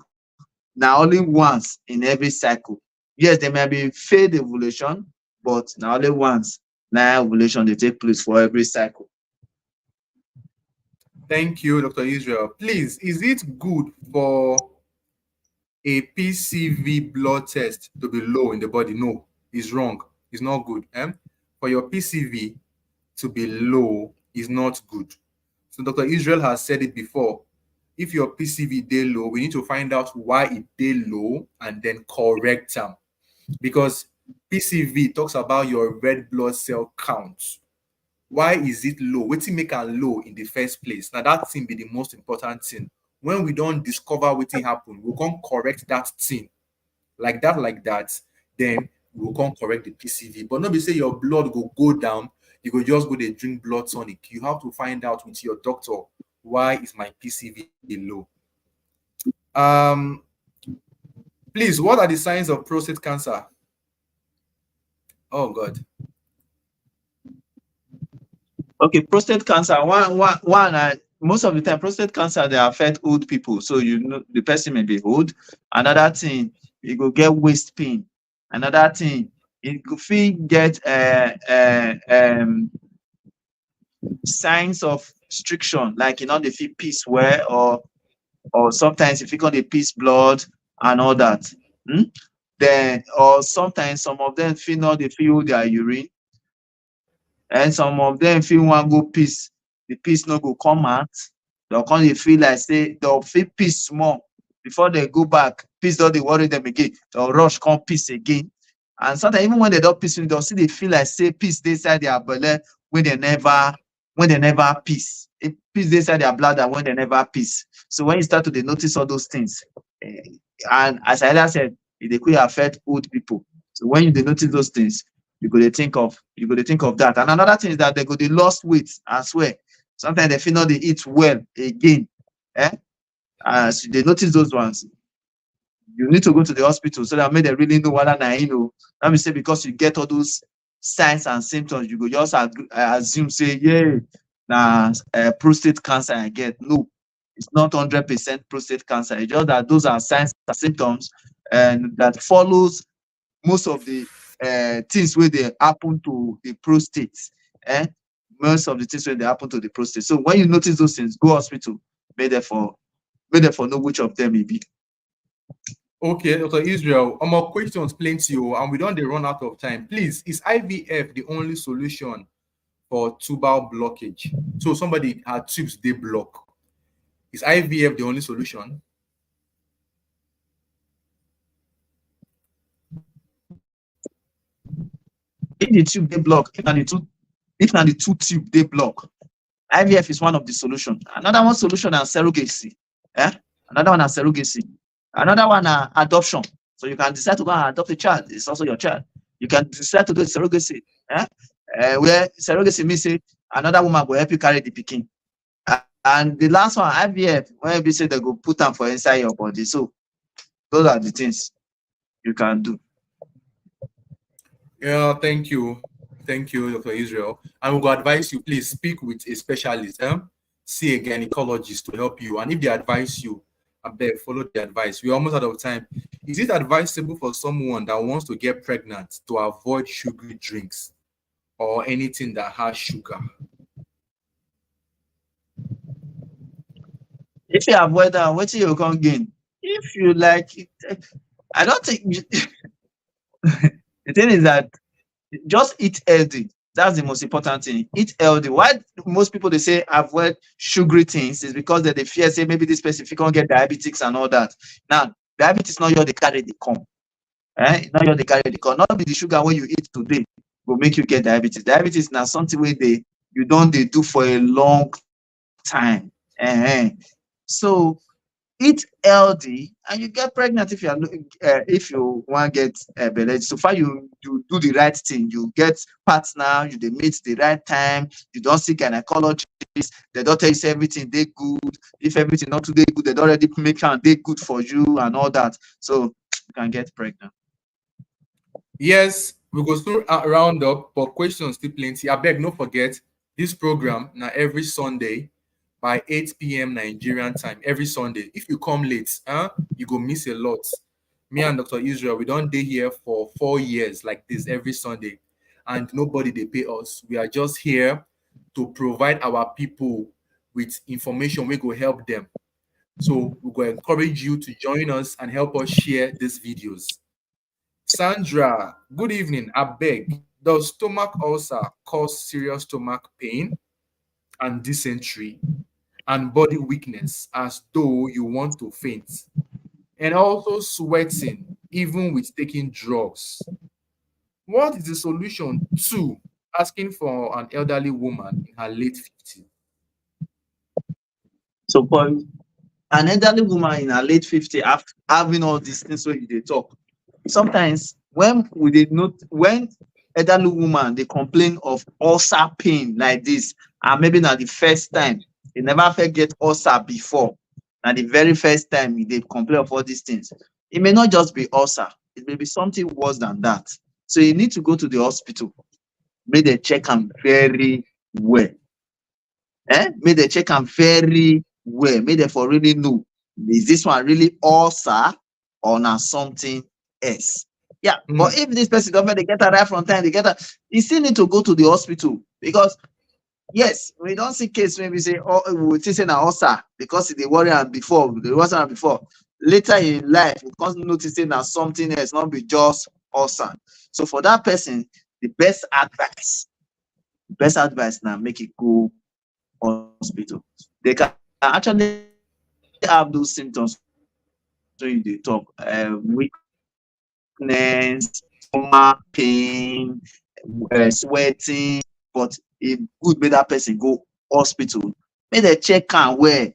now only once in every cycle. Yes, there may be failed ovulation, but now only once now ovulation they take place for every cycle. thank you, Dr. Israel. Please, is it good for a PCV blood test to be low in the body? No, it's wrong. It's not good. For your PCV to be low is not good. So Dr. Israel has said it before. If your PCV day low, we need to find out why it day low and then correct them. Because PCV talks about your red blood cell count. Why is it low? Wetin make am low in the first place? Now that thing be the most important thing. When we don't discover wetin happen, we can correct that thing like that, then we will come correct the PCV. But not be say your blood go down, you go just go dey drink blood tonic. You have to find out with your doctor, why is my PCV low? Um, please, what are the signs of prostate cancer? Oh God. Okay, prostate cancer. Most of the time, prostate cancer they affect old people. So you know the person may be old. Another thing, you go get waist pain. Another thing, it could feel get signs of restriction, like they feel piss well, or sometimes if you got the piss blood and all that. Hmm? Then or sometimes some of them feel not they feel their urine, and some of them feel wan go piss, the piss no go come out. They'll come dey feel like say they'll feel piss small before they go back. Piss don dey worry them again. They'll rush come piss again. And sometimes even when they don't piss, they'll still dey feel like say piss dey inside their belle when they never piss. Piss dey inside their bladder when they never piss. So when you start to dey notice all those things, eh, and as I earlier said, it dey quick affect old people. So when you dey notice those things, you go dey think of that. And another thing is that they go dey lost weight as well. Sometimes they feel not dey eat well again. As they notice those ones, you need to go to the hospital so that make dem really know whether na let me say because you get all those signs and symptoms, you go just assume say yeah, na prostate cancer I get. No, it's not 100% prostate cancer. It's just that those are signs and symptoms and that follows most of the things wey dey happen to the prostate. Most of the things wey dey happen to the prostate. So when you notice those things, go hospital, make dem for know which of them e be. Okay, Dr. Israel, more questions plenty, and we don't dey run out of time. Please, is IVF the only solution for tubal blockage? So somebody had tubes they block. Is IVF the only solution? If the tube dey block, if na the two tube dey block, IVF is one of the solution. Another one solution na surrogacy. Another one na surrogacy. Another one na adoption. So you can decide to go and adopt a child. It's also your child. You can decide to do surrogacy. Where surrogacy means say another woman will help you carry the pikin. And the last one, IVF, when we say they go put them for inside your body. So those are the things you can do. Yeah, thank you. Thank you, Dr. Israel. And we will advise you, please speak with a specialist. See a gynecologist to help you. And if they advise you, I beg, follow the advice. We're almost out of time. Is it advisable for someone that wants to get pregnant to avoid sugary drinks or anything that has sugar? If you avoid that, what you can gain? if you like, I don't think the thing is that just eat healthy. That's the most important thing. Eat healthy. Why most people they say avoid sugary things is because they fear say maybe this person if you can't get diabetes and all that. Now, diabetes not your they carry the come. Not your they carry the come. Not be the sugar when you eat today will make you get diabetes. Diabetes now something where you don't they do for a long time. So eat healthy and you get pregnant if you are if you want get belle. So far you do the right thing, you get partner, you dey meet the right time, you don't see gynecologist, they don't tell you say everything they good. If everything not too dey good, they don't already make am dey good for you and all that, so you can get pregnant. Yes, we go soon round up, but questions still plenty. I beg, no forget this program now every Sunday by 8 p.m. Nigerian time. Every Sunday. If you come late, you go miss a lot. Me and Dr. Israel, we don't day here for 4 years like this every Sunday, and nobody they pay us. We are just here to provide our people with information we go help them. So we go encourage you to join us and help us share these videos. Sandra, good evening. I beg, does stomach ulcer cause serious stomach pain and dysentery and body weakness as though you want to faint? And also sweating, even with taking drugs. What is the solution to asking for an elderly woman in her late 50s? So for an elderly woman in her late 50 after having all these things where they talk, sometimes when we dey note when elderly woman they complain of ulcer pain like this, and maybe na the first time they never first get ulcer before, na the very first time they complain of all these things, it may not just be ulcer, it may be something worse than that. So you need to go to the hospital, make they check am very well. Make they check am very well, make they for really know, is this one really ulcer or na something else. Yeah, but if this person don't they get her right from time, they get her, you still need to go to the hospital, because yes, we don't see case maybe say, oh, we think say na ulcer because they worry am before, they was am before. Later in life, we can't notice say na something else, not be just ulcer. So for that person, the best advice now make it go hospital. They can actually have those symptoms when you talk, weakness, stomach pain, sweating. But it good make that person go hospital, make they check am well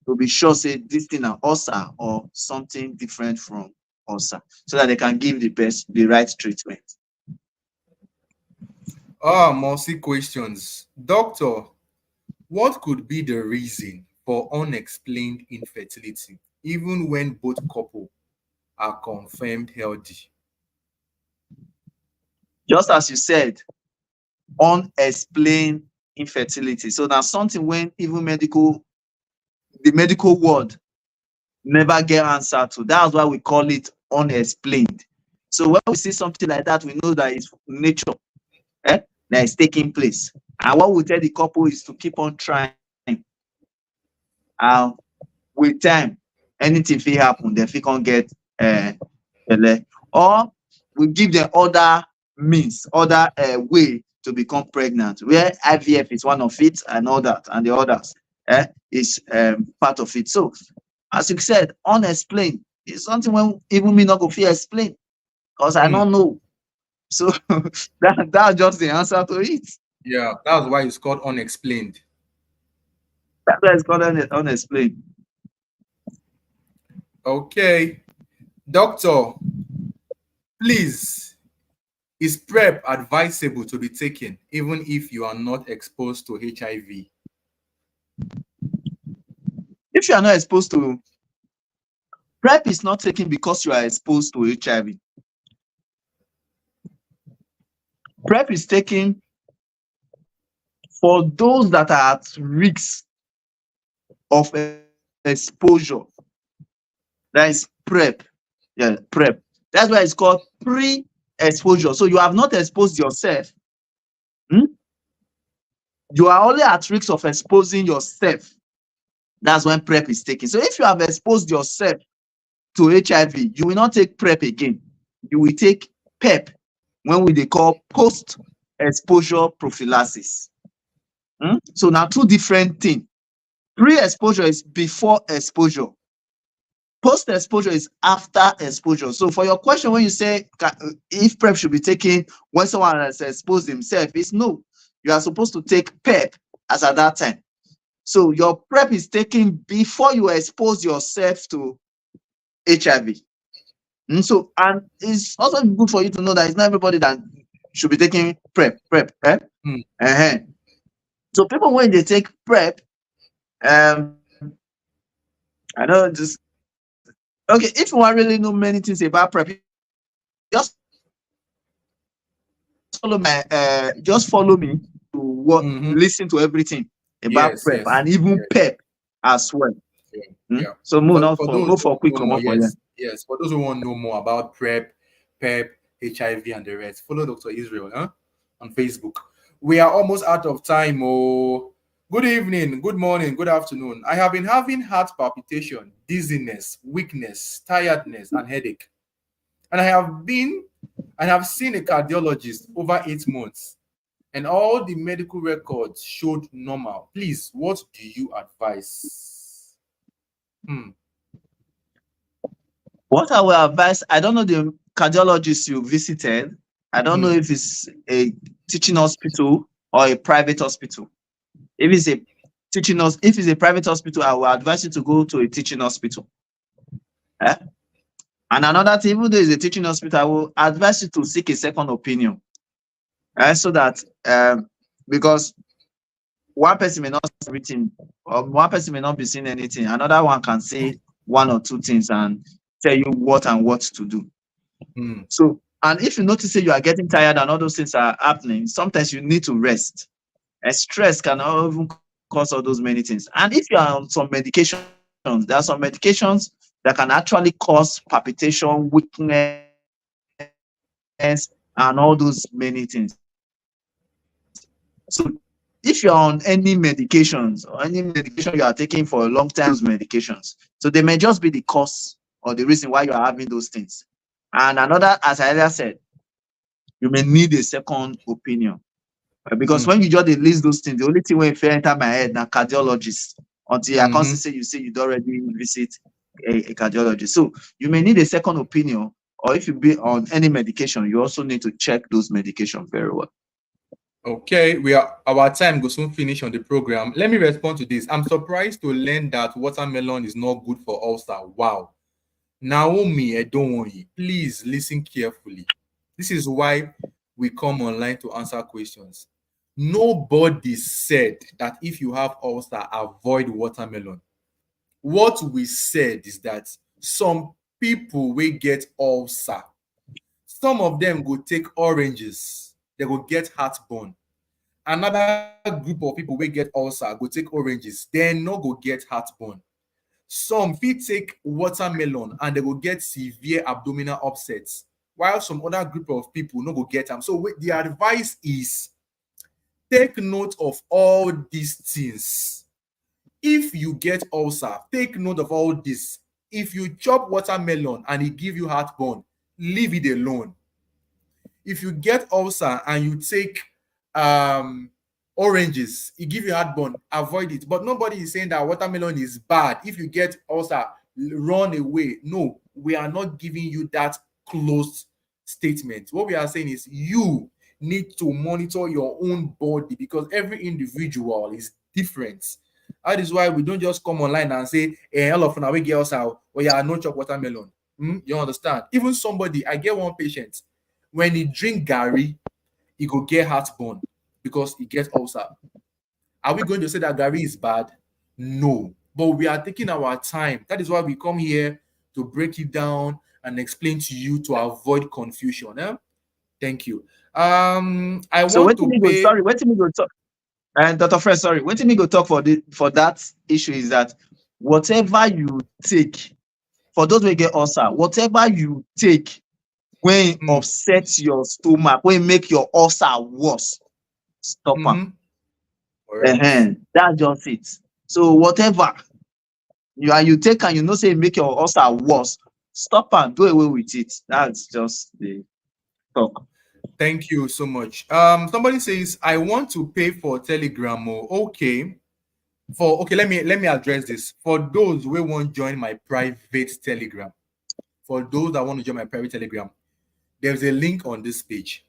to be sure say this thing na ulcer or something different from ulcer, so that they can give the right treatment. Multi questions. Doctor, what could be the reason for unexplained infertility, even when both couple are confirmed healthy? Just as you said, unexplained infertility. So that's something when even the medical world never get answer to. That's why we call it unexplained. So when we see something like that, we know that it's nature that is taking place. And what we tell the couple is to keep on trying. And with time, anything fit happen, they fit can't get belle. Or we give them other means, other way to become pregnant, where IVF is one of it, and all that, and the others is part of it. So, as you said, unexplained is something when even me not go feel explain, because I don't know. So that's just the answer to it. Yeah, that's why it's called unexplained. That's why it's called unexplained. Okay. Doctor, please, is PrEP advisable to be taken even if you are not exposed to HIV? If you are not exposed to PrEP, is not taken because you are exposed to HIV. PrEP is taken for those that are at risk of exposure. That is PrEP. Yeah, PrEP. That's why it's called pre-exposure. So you have not exposed yourself. You are only at risk of exposing yourself. That's when PrEP is taken. So if you have exposed yourself to HIV, you will not take PrEP again. You will take PEP, when we they call post-exposure prophylaxis. So now two different things. Pre-exposure is before exposure. Post-exposure is after exposure. So for your question, when you say if PrEP should be taken when someone has exposed himself, it's no. You are supposed to take PEP as at that time. So your PrEP is taken before you expose yourself to HIV. So, and it's also good for you to know that it's not everybody that should be taking PrEP. So people, when they take PrEP, I know, just okay. If you want really know many things about PrEP, just follow my just follow me to listen to everything about Yes, PrEP yes, and even yes. PEP as well. Yeah. So move For on for for those move who for want quick to know come more, up for you. yes. For those who want to know more about PrEP, PEP, HIV, and the rest, follow Dr. Israel on Facebook. We are almost out of time. Oh, good evening, good morning, good afternoon. I have been having heart palpitation, dizziness, weakness, tiredness, and headache. And I have seen a cardiologist over 8 months, and all the medical records showed normal. Please, what do you advise? What I will advise, I don't know the cardiologist you visited. I don't know if it's a teaching hospital or a private hospital. If it's a if it's a private hospital, I will advise you to go to a teaching hospital. And another thing, even though it's a teaching hospital, I will advise you to seek a second opinion. So that because one person may not see everything, or one person may not be seeing anything, another one can say one or two things and tell you what and what to do. So, and if you notice that you are getting tired and all those things are happening, sometimes you need to rest. And stress can even cause all those many things. And if you are on some medications, there are some medications that can actually cause palpitation, weakness, and all those many things. So if you're on any medications or any medication you are taking for a long time, medications, so they may just be the cause or the reason why you are having those things. And another, as I earlier said, you may need a second opinion. Because when you just list those things, the only thing when you enter my head now cardiologist until I can't say you you'd already visit a cardiologist. So you may need a second opinion, or if you be on any medication, you also need to check those medications very well. Okay, our time goes soon finish on the program. Let me respond to this. I'm surprised to learn that watermelon is not good for ulcer. Wow. Naomi, I don't worry. Please listen carefully. This is why we come online to answer questions. Nobody said that if you have ulcer, avoid watermelon. What we said is that some people will get ulcer. Some of them go take oranges, they will get heartburn. Another group of people will get ulcer, go take oranges, then no go get heartburn. Some fit take watermelon and they will get severe abdominal upsets, while some other group of people no go get them. So the advice is take note of all these things. If you get ulcer, take note of all this. If you chop watermelon and it give you heartburn, leave it alone. If you get ulcer and you take oranges, it give you heartburn, avoid it. But nobody is saying that watermelon is bad. If you get ulcer, run away. No, we are not giving you that closed statement. What we are saying is you need to monitor your own body because every individual is different. That is why we don't just come online and say, all of now we get ulcer, oh yeah, no chop watermelon. You understand? Even somebody, I get one patient, when he drink Gary, he go get heartburn because he gets ulcer. Are we going to say that Gary is bad? No. But we are taking our time. That is why we come here to break it down and explain to you to avoid confusion. Thank you. I So want wait till to me go. pay. Sorry, wait till me go talk. And Dr. Fred, sorry, wait till me go talk for that issue is that whatever you take for those who get ulcer, whatever you take when upsets your stomach, when make your ulcer worse, stop them. Correct. That's just it. So whatever you take and you know say make your ulcer worse, stop and do away with it. That's just the talk. Thank you so much. Somebody says I want to pay for Telegram. Oh, okay. Let me address this. For those who won't join my private Telegram, for those that want to join my private Telegram, there's a link on this page.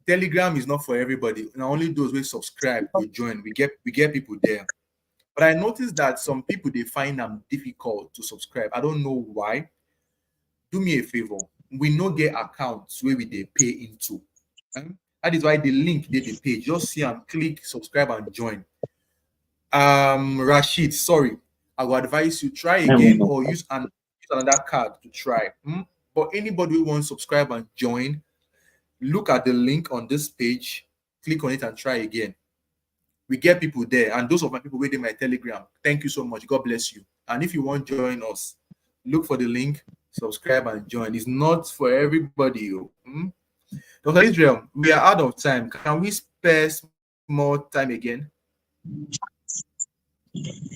Telegram is not for everybody. Now only those who subscribe will join. We get people there. But I noticed that some people they find them difficult to subscribe. I don't know why. Do me a favor. We no get accounts where we they pay into. That is why the link they the page. Just see and click subscribe and join. Rashid, sorry, I will advise you try again or use another card to try. But anybody who wants to subscribe and join, look at the link on this page, click on it and try again. We get people there, and those of my people waiting my Telegram. Thank you so much. God bless you. And if you want to join us, look for the link, subscribe and join. It's not for everybody. Dr. Israel, we are out of time. Can we spare more time again?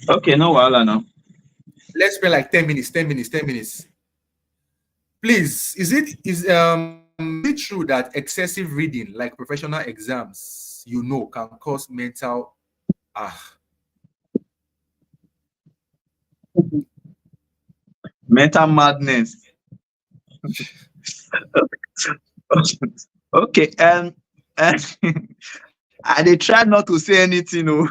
Okay, no wahala now. Let's spend like 10 minutes. Please, is it true that excessive reading, like professional exams, can cause mental madness? Okay, I dey try not to say anything.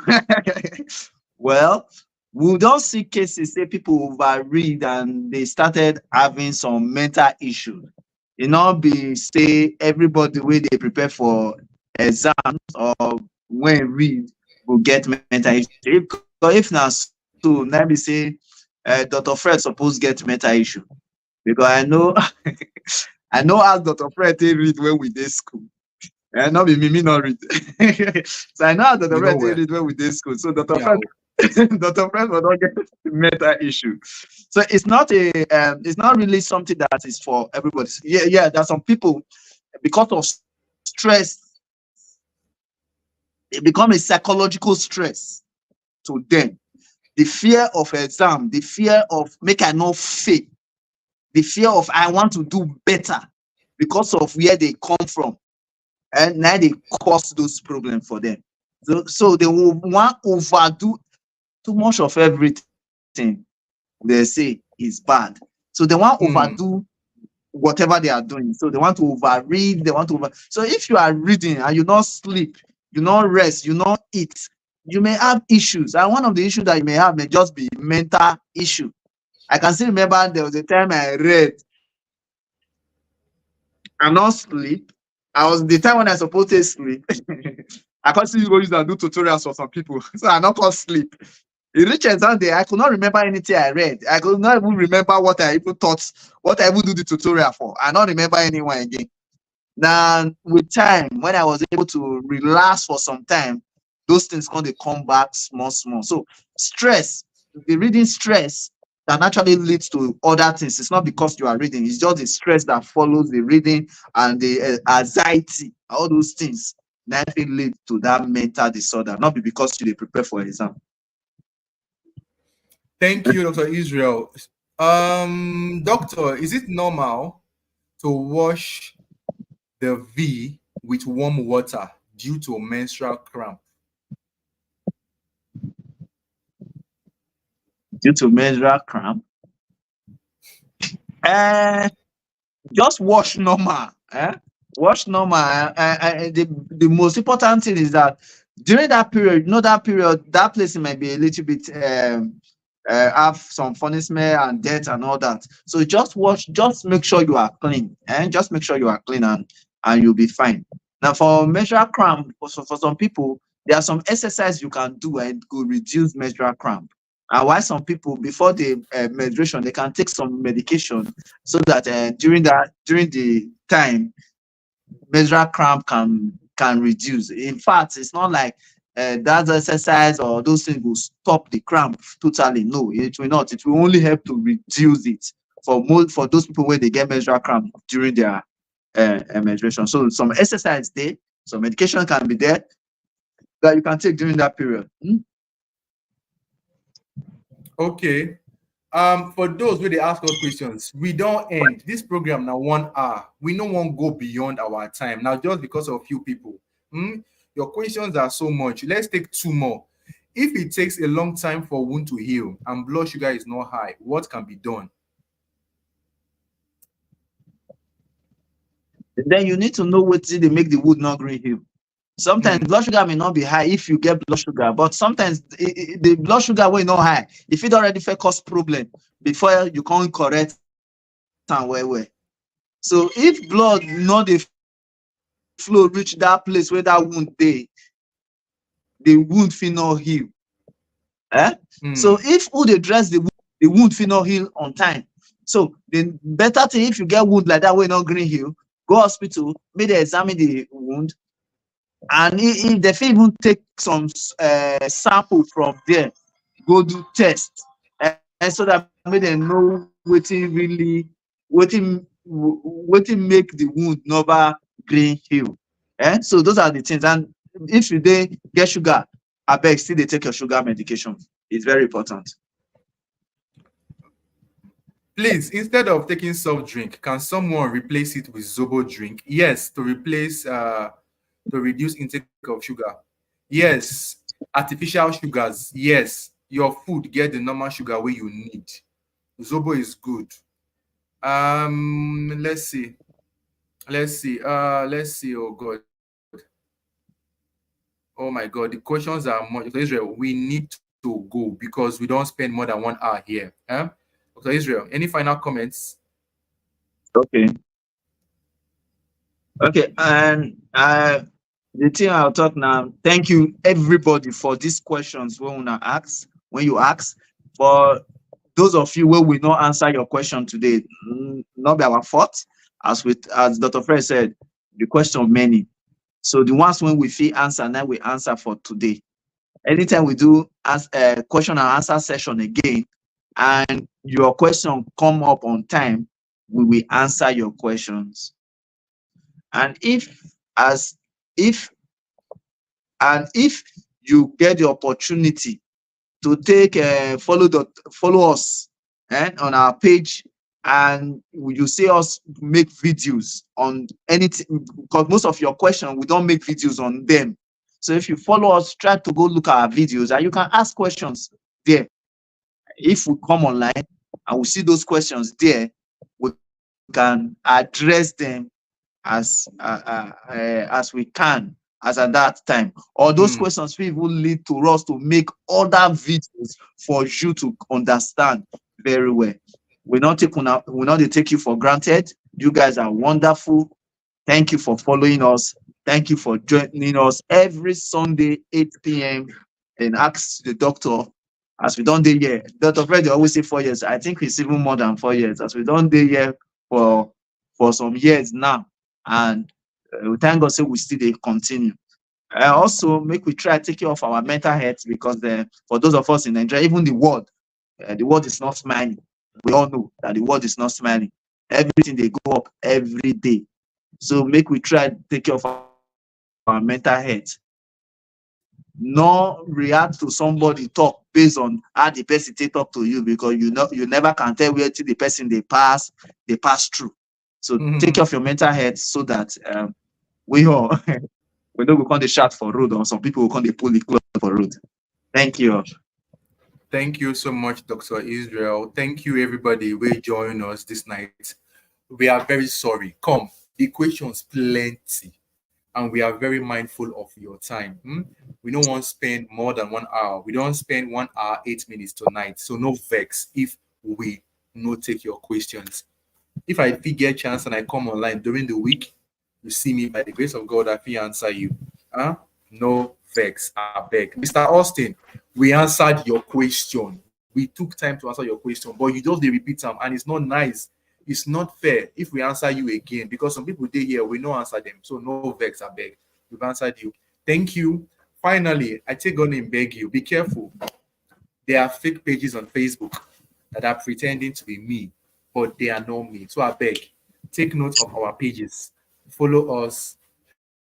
Well, we don't see cases say people overread and they started having some mental issues. It not be say everybody wey dey prepare for exams or when read will get mental issue. If na so, let me say Dr. Fred suppose get mental issue, because I know I know how Dr. Fred take read when we dey school. And not be me not read. So I know how Dr. Fred take read when we dey school. So Dr. Fred Dr. Fred will not get mental issue. So it's not really something that is for everybody. Yeah, there's some people, because of stress, it becomes a psychological stress to them. The fear of exam, the fear of make I not fail, the fear of I want to do better because of where they come from. And now they cause those problems for them. So they will want overdo too much of everything. They say is bad. So they want overdo whatever they are doing. So they want to overread. So if you are reading and you not sleep, you not rest, you not eat, you may have issues. And one of the issues that you may have may just be mental issue. I can still remember there was a time I read and not sleep. I was the time when I supposed to sleep. I can't see you go use and do tutorials for some people. So I not call sleep. It reached exam day, I could not remember anything I read. I could not even remember what I even taught, what I even do the tutorial for. I don't remember anyone again. Now, with time, when I was able to relax for some time, those things come back small. So stress, the reading stress that naturally leads to other things. It's not because you are reading, it's just the stress that follows the reading and the anxiety, all those things that lead to that mental disorder, not because you prepare for exam. Thank you, Dr. Israel. Doctor, is it normal to wash the V with warm water due to menstrual cramp? Due to menstrual cramp? Just wash normal. Wash normal. The most important thing is that during that period, that place might be a little bit have some funny smell and dirt and all that. So just wash, just make sure you are clean, and just make sure you are clean and you'll be fine. Now for menstrual cramp, for some people, there are some exercise you can do and it could reduce menstrual cramp. And why some people before the menstruation they can take some medication so that during the time menstrual cramp can reduce. In fact, it's not like that exercise or those things will stop the cramp totally. No, it will not. It will only help to reduce it for those people where they get menstrual cramp during their menstruation. So some exercise there, some medication can be there that you can take during that period. Okay. For those where they ask us questions, we don't end this program now 1 hour. We no one go beyond our time now just because of few people. Hmm? Your questions are so much. Let's take two more. If it takes a long time for wound to heal and blood sugar is not high, what can be done? Then you need to know what they make the wound not green heal. Sometimes Hmm. blood sugar may not be high if you get blood sugar, but sometimes the blood sugar will not high. If it already first cause problem before you can't correct and well. So if blood not dey flow reach that place where that wound dey, the wound fit not heal. So Hmm. if who dey dress the wound fit not heal on time. So the better thing, if you get wound like that wey no gree heal, go hospital, make dem examine the wound, and if dem fit even take some sample from there, go do test, and so that make dem know wetin really wetin make the wound never gree heal. So those are the things. And if you dey get sugar, abeg still dey take your sugar medication. It's very important. Please, instead of taking soft drink, can someone replace it with Zobo drink? Yes, to replace to reduce intake of sugar. Yes, artificial sugars. Yes, your food get the normal sugar where you need. Zobo is good. Let's see. Let's see. Oh God. Oh my God, the questions are much. Dr. Israel, we need to go because we don't spend more than 1 hour here. Dr. Israel, any final comments? Okay. Okay. And the thing I'll talk now, thank you everybody for these questions when you ask. For those of you where we not answer your question today, not be our fault. As Dr. Fred said, the question many. So the ones when we feel answer, now we answer for today. Anytime we do question and answer session again, and your question come up on time, we will answer your questions. And as if if you get the opportunity to take follow us on our page, and you see us make videos on anything, because most of your questions we don't make videos on them. So if you follow us, try to go look at our videos, and you can ask questions there. If we come online and we see those questions there, we can address them as we can, as at that time. Or those Hmm. questions will even lead to us to make other videos for you to understand very well. We not dey take you for granted. You guys are wonderful. Thank you for following us. Thank you for joining us every Sunday, 8 p.m. and Ask the Doctor. As we don't dey here, Dr. Fred dey always say 4 years. I think it's even more than 4 years. As we don't dey here for some years now, and we thank God say we still dey continue. Also, make we try take care of our mental health, because for those of us in Nigeria, even the world is not smiling. We all know that the world is not smiling. Everything they go up every day. So make we try take care of our mental health. No react to somebody talk based on how the person take talk to you, because you never can tell where till the person they pass through. So take care of your mental health, so that we all we no go come dey shout for road, or some people will come dey pull the cloth for road. Thank you. Thank you so much, Dr. Israel. Thank you, everybody, who join us this night. We are very sorry. Come, the questions plenty, and we are very mindful of your time. We don't want to spend more than 1 hour. We don't spend 1 hour, 8 minutes tonight. So no vex if we no take your questions. If I fit get chance and I come online during the week, you see me by the grace of God, I fit answer you. No vex, I beg. Mr. Austin, we answered your question. We took time to answer your question, but you just they repeat them, and it's not nice. It's not fair if we answer you again, because some people they here we no answer them. So no vex, I beg. We've answered you. Thank you. Finally, I take on and beg you. Be careful. There are fake pages on Facebook that are pretending to be me, but they are not me. So I beg, take note of our pages, follow us,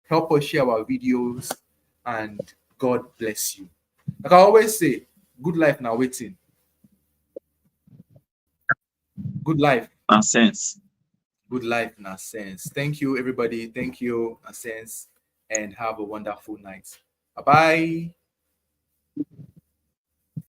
help us share our videos, and God bless you. Like I always say, good life now waiting. Good life. and sense. Good life in a sense. Thank you, everybody. Thank you, a sense, and have a wonderful night. Bye bye.